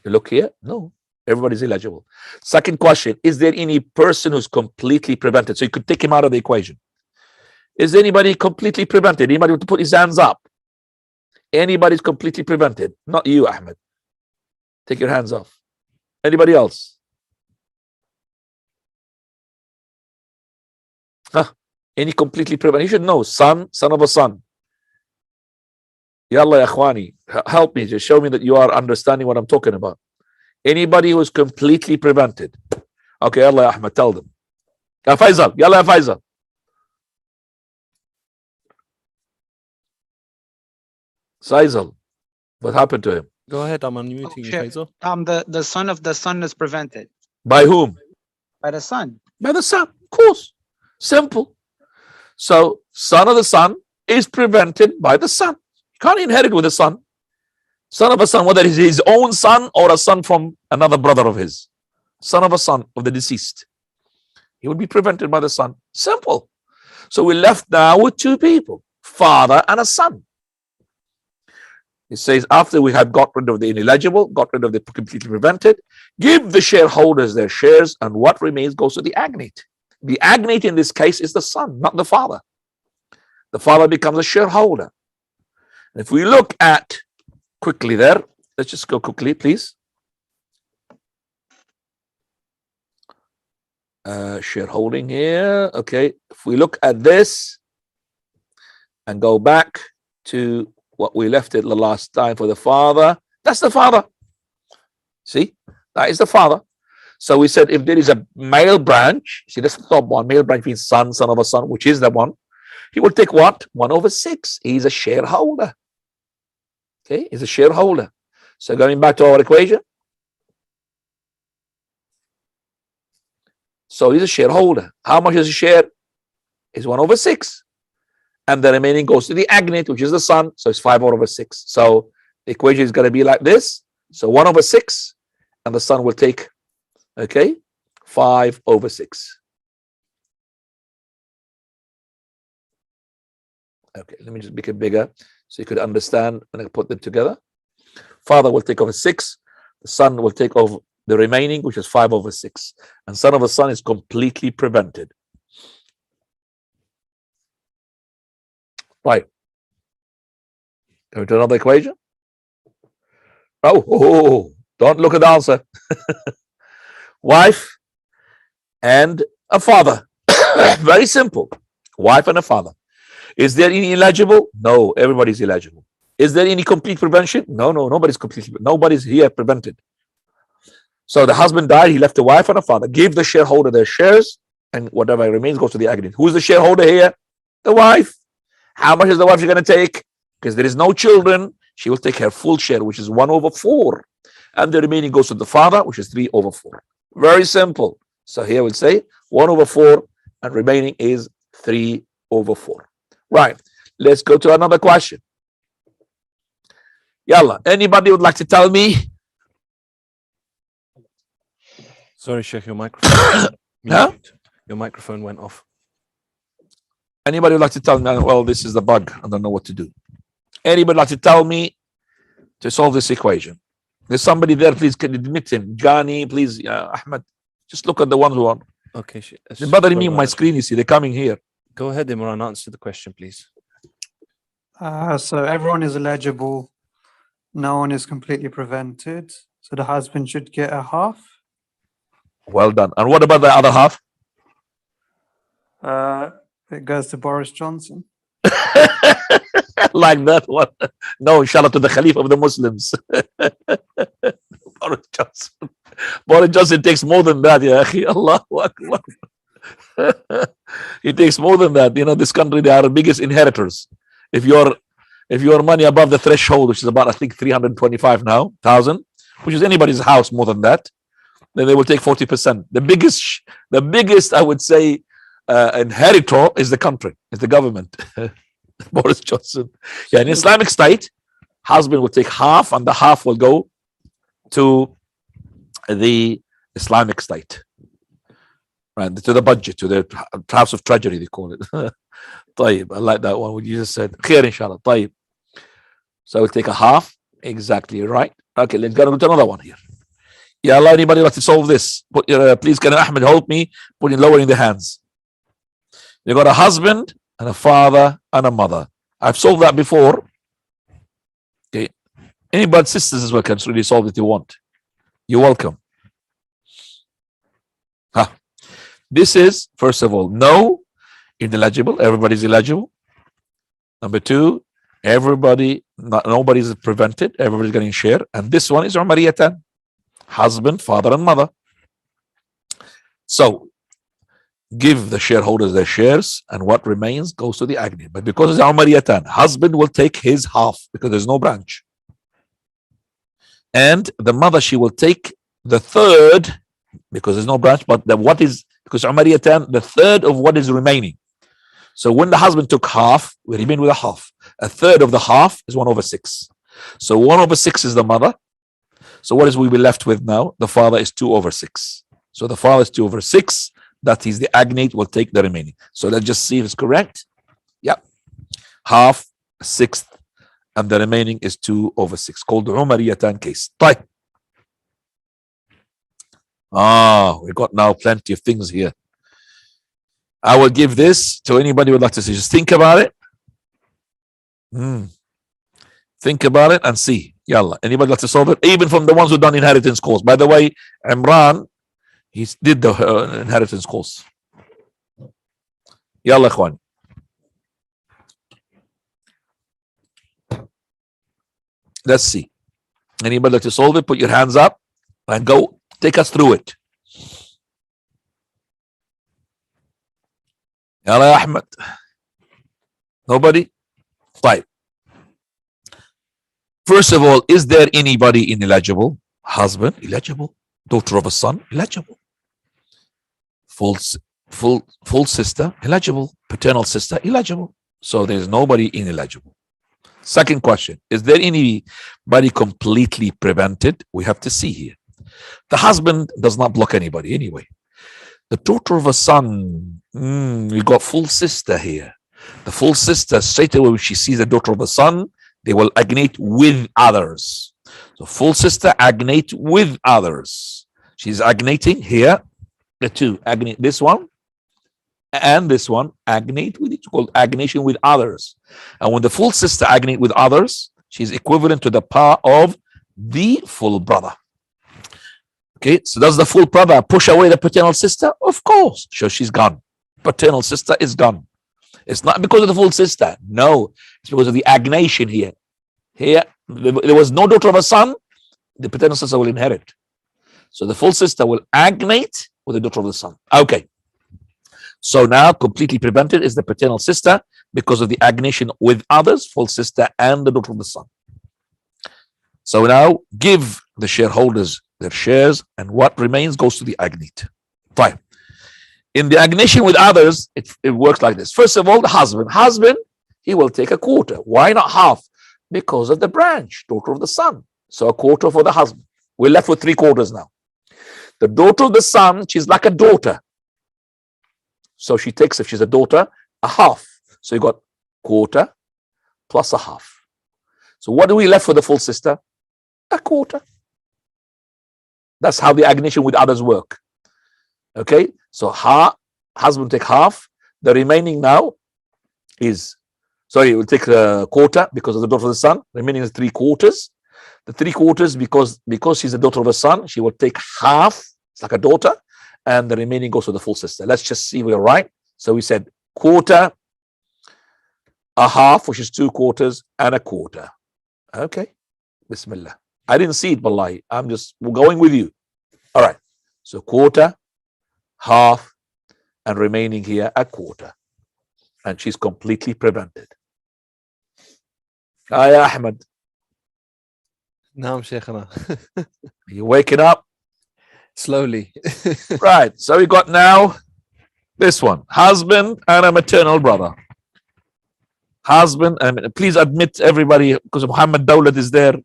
You look here? No. Everybody's eligible. Second question, is there any person who's completely prevented? So you could take him out of the equation. Is anybody completely prevented? Anybody want to put his hands up? Anybody's completely prevented? Not you, Ahmed. Take your hands off. Anybody else? Huh? Any completely prevented? You should know. Son of a son. Yalla ya akhwani, help me. Just show me that you are understanding what I'm talking about. Anybody who's completely prevented. Okay, Yalla ya Ahmed, tell them. Ya Faisal, Yalla ya Faisal. Faisal, what happened to him? Go ahead, I'm unmuting you, Faisal. The son of the son is prevented. By whom? By the son. By the son, of course. Simple. So, son of the son is prevented by the son. You can't inherit with the son. Son of a son, whether it's his own son or a son from another brother of his. Son of a son of the deceased. He would be prevented by the son. Simple. So we're left now with two people, father and a son. It says after we have got rid of the ineligible, got rid of the completely prevented, give the shareholders their shares, and what remains goes to the agnate. The agnate in this case is the son, not the father. The father becomes a shareholder. If we look at quickly there, let's just go quickly, please. Shareholding here. Okay, if we look at this and go back to what we left it the last time for the father, that's the father. See, that is the father. So we said if there is a male branch, see that's the top one, male branch means son, son of a son, which is the one, he will take what? 1/6. He's a shareholder. Okay, he's a shareholder. So going back to our equation. So he's a shareholder. How much is a share? Is 1/6. And the remaining goes to the agnate, which is the son. So it's 5/6. So the equation is going to be like this. So 1/6, and the son will take, okay, 5/6. Okay, let me just make it bigger so you could understand and I put them together. Father will take over 6. The son will take over the remaining, which is 5/6. And son of a son is completely prevented. Right. Going to another equation. Oh, don't look at the answer. Wife and a father. Very simple. Wife and a father. Is there any eligible? No, everybody's eligible. Is there any complete prevention? No, nobody's here prevented. So the husband died, he left a wife and a father. Give the shareholder their shares, and whatever remains goes to the aggregate. Who's the shareholder here? The wife. How much is the wife going to take? Because there is no children, she will take her full share, which is 1/4. And the remaining goes to the father, which is 3/4. Very simple. So here we'll say 1/4, and remaining is 3/4. Right. Let's go to another question. Yalla, anybody would like to tell me? Sorry, Sheikh, your microphone. Huh? Your microphone went off. Anybody would like to tell me? Well, this is the bug. I don't know what to do. Anybody like to tell me to solve this equation? There's somebody there. Please, can you admit him? Johnny, please, Ahmed. Just look at the ones who are. Okay. They're bothering me on my screen. You see, they're coming here. Go ahead, Imran. Answer the question, please. So everyone is eligible. No one is completely prevented. So the husband should get a half. Well done. And what about the other half? It goes to Boris Johnson. Like that one. No, inshallah, to the Khalifa of the Muslims. Boris Johnson. Boris Johnson takes more than that, ya akhi. Allahu Akbar. He takes more than that. You know, this country, they are the biggest inheritors. If your money above the threshold, which is about, I think, 325 now, thousand, which is anybody's house more than that, then they will take 40%. The biggest, I would say, inheritor is the country, is the government. Boris Johnson. Yeah, in Islamic State, husband will take half, and the half will go to the Islamic State, right? To the budget, to the House of Treasury, they call it. طيب, I like that one. What you just said. Khair, inshallah. طيب. So we'll take a half. Exactly right. Okay, let's go to another one here. Ya Allah, anybody like to solve this? Put your, please, can Ahmed help me? Put in lowering the hands. You got a husband and a father and a mother. I've solved that before. Okay. Anybody, sisters as well, can really solve it if you want. You're welcome. Huh. This is, first of all, no, ineligible. Everybody's eligible. Number two, nobody's prevented. Everybody's getting share. And this one is Umariyatan. Husband, father, and mother. So give the shareholders their shares, and what remains goes to the Agni. But because it's Umariyatan, husband will take his half because there's no branch. And the mother, she will take the third because there's no branch, but because Umariyatan, the third of what is remaining. So when the husband took half, we remain with a half. A third of the half is 1/6. So 1/6 is the mother. So what is we be left with now? The father is 2/6. So the father is 2/6. That is the agnate will take the remaining. So let's just see if it's correct. Yep. Half, 1/6, and the remaining is 2/6. Called the Umariyatan case. Right. We got now plenty of things here. I will give this to anybody who would like to see. Just think about it. Think about it and see. Yalla. Anybody like to solve it? Even from the ones who done inheritance course. By the way, Imran, he did the inheritance course. Yalla, Khwan. Let's see. Anybody like to solve it? Put your hands up and go. Take us through it. Yalla, Ahmed. Nobody? Fine. First of all, is there anybody ineligible? Husband, eligible. Daughter of a son, eligible. Full sister, eligible. Paternal sister, eligible. So there's nobody ineligible. Second question, is there anybody completely prevented? We have to see here. The husband does not block anybody anyway. The daughter of a son, we got full sister here. The full sister, straight away when she sees the daughter of a son, they will agnate with others. So full sister agnate with others. She's agnating here. The two agnate, this one and this one agnate with each, called agnation with others. And when the full sister agnate with others, she's equivalent to the power of the full brother. Okay, so does the full brother push away the paternal sister? Of course. So she's gone. Paternal sister is gone. It's not because of the full sister. No, it's because of the agnation here. Here, there was no daughter of a son. The paternal sister will inherit. So the full sister will agnate with the daughter of the son. Okay. So now completely prevented is the paternal sister because of the agnation with others, full sister and the daughter of the son. So now give the shareholders their shares, and what remains goes to the agnate. Fine. In the agnation with others, it works like this. First of all, the husband, he will take a quarter. Why not half? Because of the branch, daughter of the son. So a quarter for the husband. We're left with 3/4 now. The daughter of the son, she's like a daughter. So she takes, if she's a daughter, a half. So you got quarter plus a half. So what do we left for the full sister? A quarter. That's how the agnation with others work. Okay, so husband take half. The remaining now is, we'll take a quarter because of the daughter of the son. Remaining is 3/4. The 3/4 because she's a daughter of a son, she will take half. It's like a daughter, and the remaining goes to the full sister. Let's just see we're right. So we said quarter, a half, which is 2/4, and a quarter. Okay, Bismillah. I didn't see it, Wallahi. We're going with you. All right. So quarter, half, and remaining here a quarter. And she's completely prevented. Hi, Ahmed. Naam, Shaykhana. You waking up? Slowly. Right. So we got now this one. Husband and a maternal brother. Husband, and please admit everybody, because Muhammad Dawlat is there.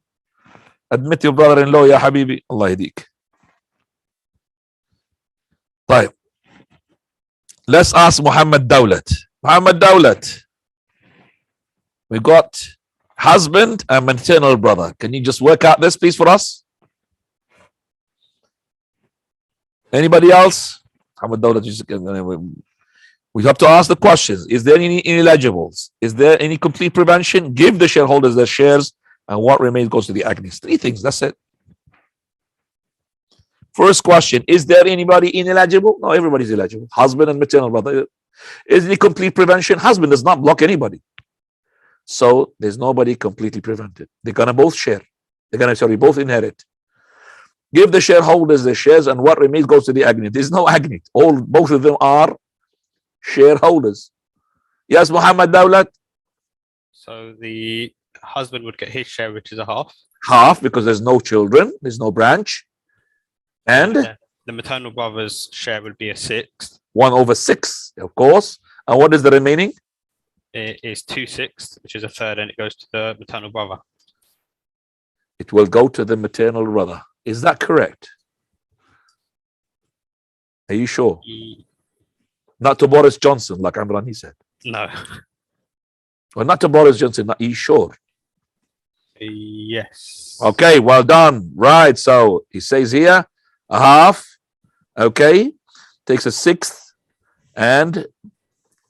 Admit your brother-in-law, ya Habibi. Allah yadik. Right. Let's ask Muhammad Dawlat. Muhammad Dawlat. We got husband and maternal brother. Can you just work out this, please, for us? Anybody else? We have to ask the questions. Is there any ineligibles? Is there any complete prevention? Give the shareholders their shares, and what remains goes to the agonists. 3 things, that's it. First question, is there anybody ineligible? No, everybody's eligible. Husband and maternal brother. Is it complete prevention? Husband does not block anybody. So there's nobody completely prevented. They're gonna both share. They're gonna, both inherit. Give the shareholders their shares, and what remains goes to the agnate. There's no agnate. Both of them are shareholders. Yes, Muhammad Dawlat? So the husband would get his share, which is a half. Half, because there's no children, there's no branch. And the maternal brother's share would be a sixth. 1/6, of course. And what is the remaining? It is 2/6, which is a third, and it goes to the maternal brother. It will go to the maternal brother. Is that correct? Are you sure? Not to Boris Johnson, like Imran said. No. Well, not to Boris Johnson. Are you sure? Yes. Okay, well done. Right. So he says here a half. Okay, takes a sixth and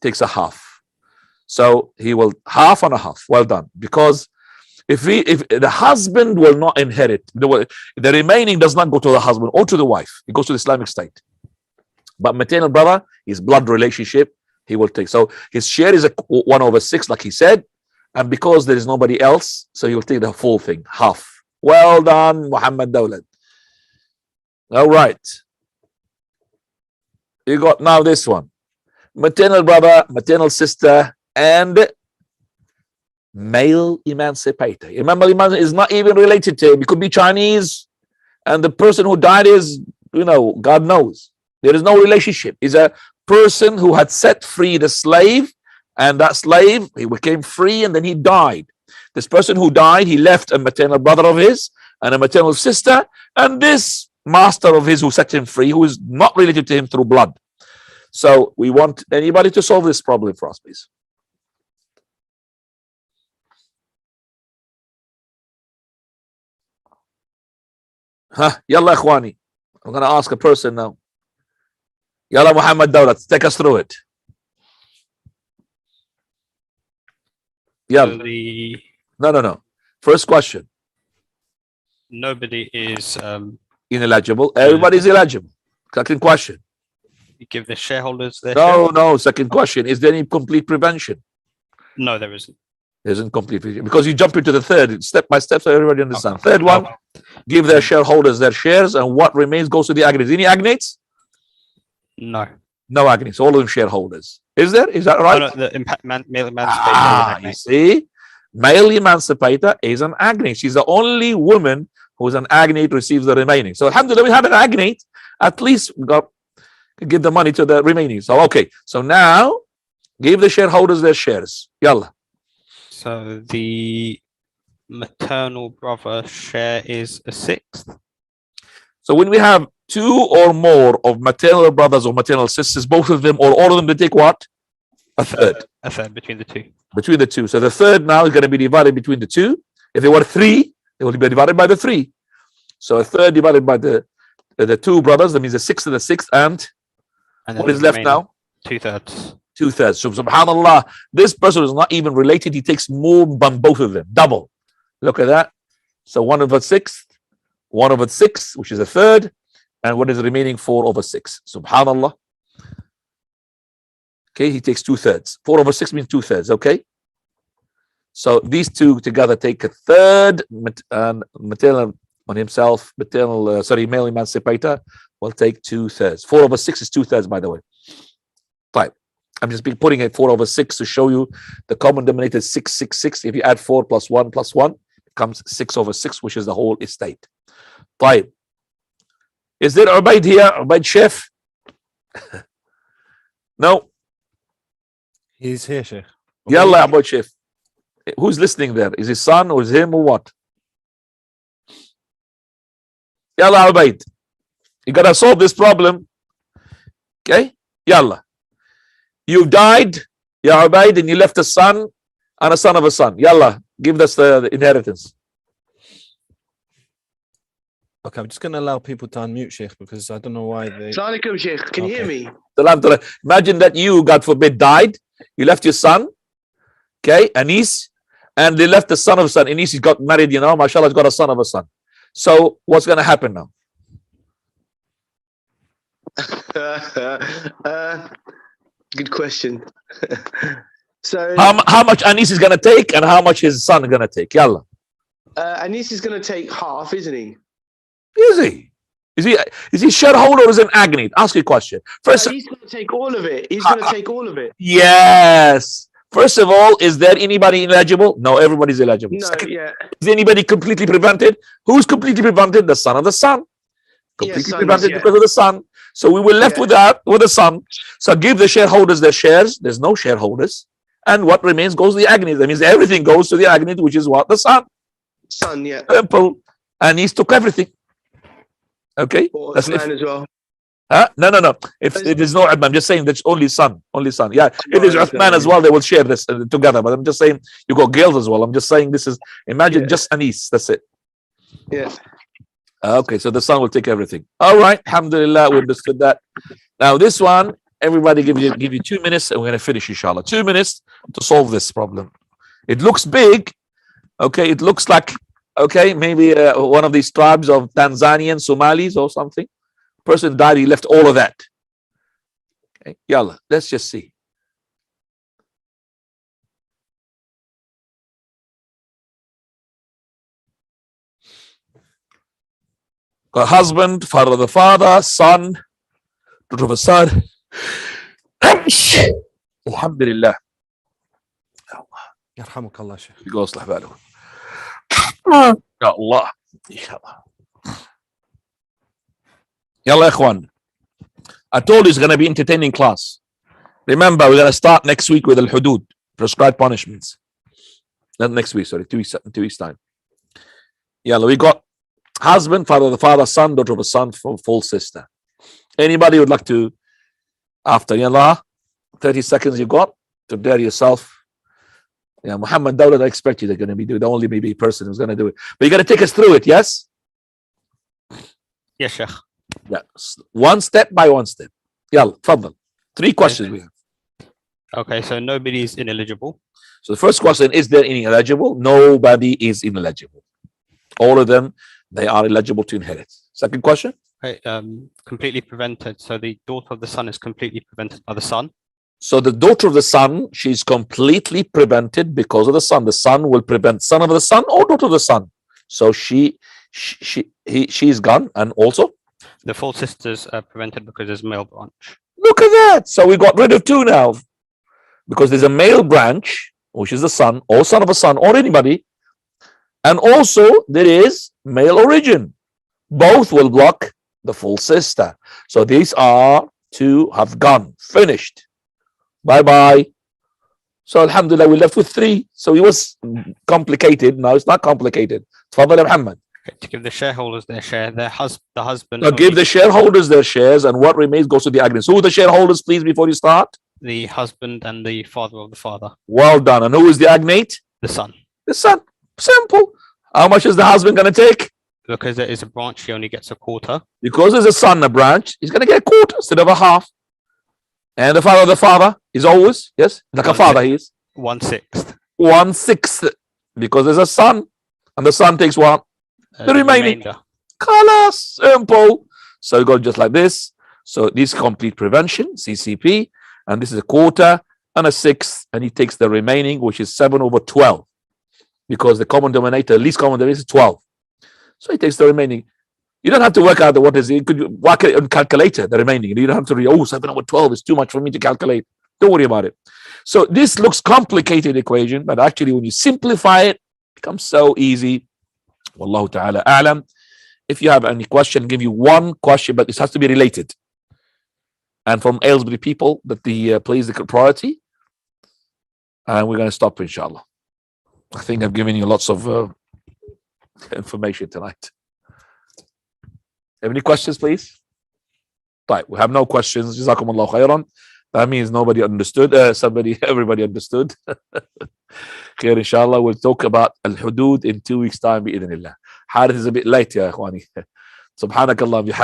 takes a half. So he will half and a half. Well done. Because if the husband will not inherit, the remaining does not go to the husband or to the wife. It goes to the Islamic State. But maternal brother, his blood relationship, he will take. So his share is a 1/6, like he said. And because there is nobody else, so he will take the full thing, half. Well done, Muhammad Dawlat. All right. You got now this one. Maternal brother, maternal sister, and male emancipator. Remember, is not even related to him. It could be Chinese, and the person who died is, God knows. There is no relationship. Is a person who had set free the slave, and that slave, he became free, and then he died. This person who died, he left a maternal brother of his and a maternal sister, and this master of his who set him free, who is not related to him through blood. So we want anybody to solve this problem for us, please. Yalla Ikhwani. I'm going to ask a person now. Yalla Muhammad Dawlat, take us through it. Yalla. No. First question. Nobody is ineligible. Everybody's eligible. Second question. you give the shareholders their share? No. Second question. Is there any complete prevention? No, there isn't. There isn't complete prevention. Because you jump into the third, step by step, so everybody understands. Third one, give their shareholders their shares, and what remains goes to the agnates. Any agnates? No. No agnates. All of them shareholders. Is there? Is that right? Oh, no, the male emancipator. You see, male emancipator is an agnate. She's the only woman who's an agnate receives the remaining. So alhamdulillah, we have an agnate. At least we got to give the money to the remaining. So okay. So now give the shareholders their shares. Yalla. So the maternal brother share is a sixth. So when we have two or more of maternal brothers or maternal sisters, both of them or all of them, they take what? A third. A third between the two. Between the two. So the third now is going to be divided between the two. If they were three, it will be divided by the three. So a third divided by the two brothers, that means the sixth and the sixth, and what is left now? 2/3. 2/3. So subhanallah, this person is not even related. He takes more than both of them, double. Look at that. So 1/6, 1/6, which is a third, and what is the remaining? 4/6. Subhanallah. Okay, he takes 2/3. 4/6 means 2/3. Okay. So these two together take a third, and maternal on himself, male emancipator will take 2/3. 4/6 is 2/3, by the way. Fine. I'm just putting it 4/6 to show you the common denominator is 666. If you add 4 plus 1 plus 1, it comes 6/6, which is the whole estate. Fine. Is there Ubaid here? Ubaid Chef? No. He's here, Sheikh. Yalla, Ubaid Chef. Who's listening there? Is his son or is him or what? Yalla, Ubaid. You gotta solve this problem. Okay? Yalla. You died, Ya Ubaid, and you left a son and a son of a son. Yalla, give us the inheritance. Okay, I'm just going to allow people to unmute, Sheikh, because I don't know why they. Assalamu alaikum, Sheikh. Can you hear me? Imagine that you, God forbid, died. You left your son, okay, Anis, and they left the son of a son. Anis, he's got married, you know, mashallah, he's got a son of a son. So what's going to happen now? Good question. So How much Anis is going to take and how much his son is going to take? Yalla. Anis is going to take half, isn't he? Is he? Is he shareholder or is he an Agni? Ask you a question. First, No, he's going to take all of it. He's going to take all of it. yes. First of all, is there anybody eligible? No, everybody's eligible. No, Second, yeah. is anybody completely prevented? Who's completely prevented? The son of the son. Completely son, prevented yeah. because of the son. So we were left Yeah. with that, with the son. So give the shareholders their shares. There's no shareholders. And what remains goes to the Agni. That means everything goes to the Agni, which is what? The son. Son, yeah. Simple. And he's took everything. Okay? Or That's man as well. Huh? No. If it is no Uthman, I'm just saying that's only son. Only son. Yeah. If No, there's I Uthman as well, they will share this together. But I'm just saying you got girls as well. I'm just saying this is, imagine Yeah. just Anis. That's it. Yeah. Okay, so the son will take everything. All right, alhamdulillah, we understood that. Now this one, everybody give you 2 minutes and we're gonna finish inshallah. 2 minutes to solve this problem. It looks big, okay, it looks like, okay, maybe one of these tribes of Tanzanian Somalis or something. Person died, he left all of that. Okay, yalla, let's just see. A husband, father of the father, son, daughter of a son. Alhamdulillah. يرحمك الله شيخ. يقول اصلح باله. يا الله. ان شاء الله. يلا يا اخوان. I told you it's going to be entertaining class. Remember, we're going to start next week with al-hudud, prescribed punishments. Not next week, sorry, 2 weeks time. Yalla, we got husband, father of the father, son, daughter of a son, full sister. Anybody would like to, after Yallah, 30 seconds you got to dare yourself. Yeah, Muhammad Dawlad, I expect you they're going to be doing the only maybe person who's going to do it. But you got to take us through it, yes? Yes, Sheikh. Yeah, one step by one step. Yalla, tfaddal. 3 questions we have. Okay, so nobody is ineligible. So the first question, is there any eligible? Nobody is ineligible. All of them, they are eligible to inherit. Second question? Okay, completely prevented. So the daughter of the son is completely prevented by the son. So the daughter of the son, she's completely prevented because of the son. The son will prevent son of the son or daughter of the son. So she's gone. And also, The full sisters are prevented because there's male branch. look at that. So we got rid of 2 now. Because there's a male branch, which is the son, or son of a son, or anybody. And also there is male origin. Both will block the full sister. So these are 2 have gone, finished. Bye-bye. So alhamdulillah, we're left with 3. So it was complicated. No, it's not complicated. Tfaddal Muhammad. Okay, to give the shareholders their share, the husband. Now give the shareholders their shares and what remains goes to the Agni. So who are the shareholders, please, before you start? The husband and the father of the father. Well done. And who is the Agnate? The son. The son. Simple. How much is the husband going to take? Because there is a branch, he only gets a quarter. Because there's a son, a branch, he's going to get a quarter instead of a half. And the father of the father is always, yes, like a father he is. 1/6. 1/6. Because there's a son. And the son takes what? The remaining. remainder. Color. Simple. So you got just like this. So this is complete prevention, CCP. And this is a quarter and a 1/6. And he takes the remaining, which is 7/12. Because the common denominator, least common denominator is 12. So he takes the remaining. You don't have to work out what is it. You could work it on calculator, the remaining. You don't have to read, 7/12 is too much for me to calculate. Don't worry about it. So this looks complicated equation, but actually when you simplify it, it becomes so easy. Wallahu ta'ala a'lam. If you have any question, I'll give you one question, but this has to be related. And from Aylesbury people that the plays the priority. And we're going to stop, inshallah. I think I've given you lots of information tonight. Have any questions, please? Right, we have no questions. Jazakumullah khairan. That means nobody understood. Everybody understood. Khair, inshallah. We'll talk about al-hudud in 2 weeks' time, bi'idhnillah. Harith is a bit late, ya ikhwani. Subhanakallah.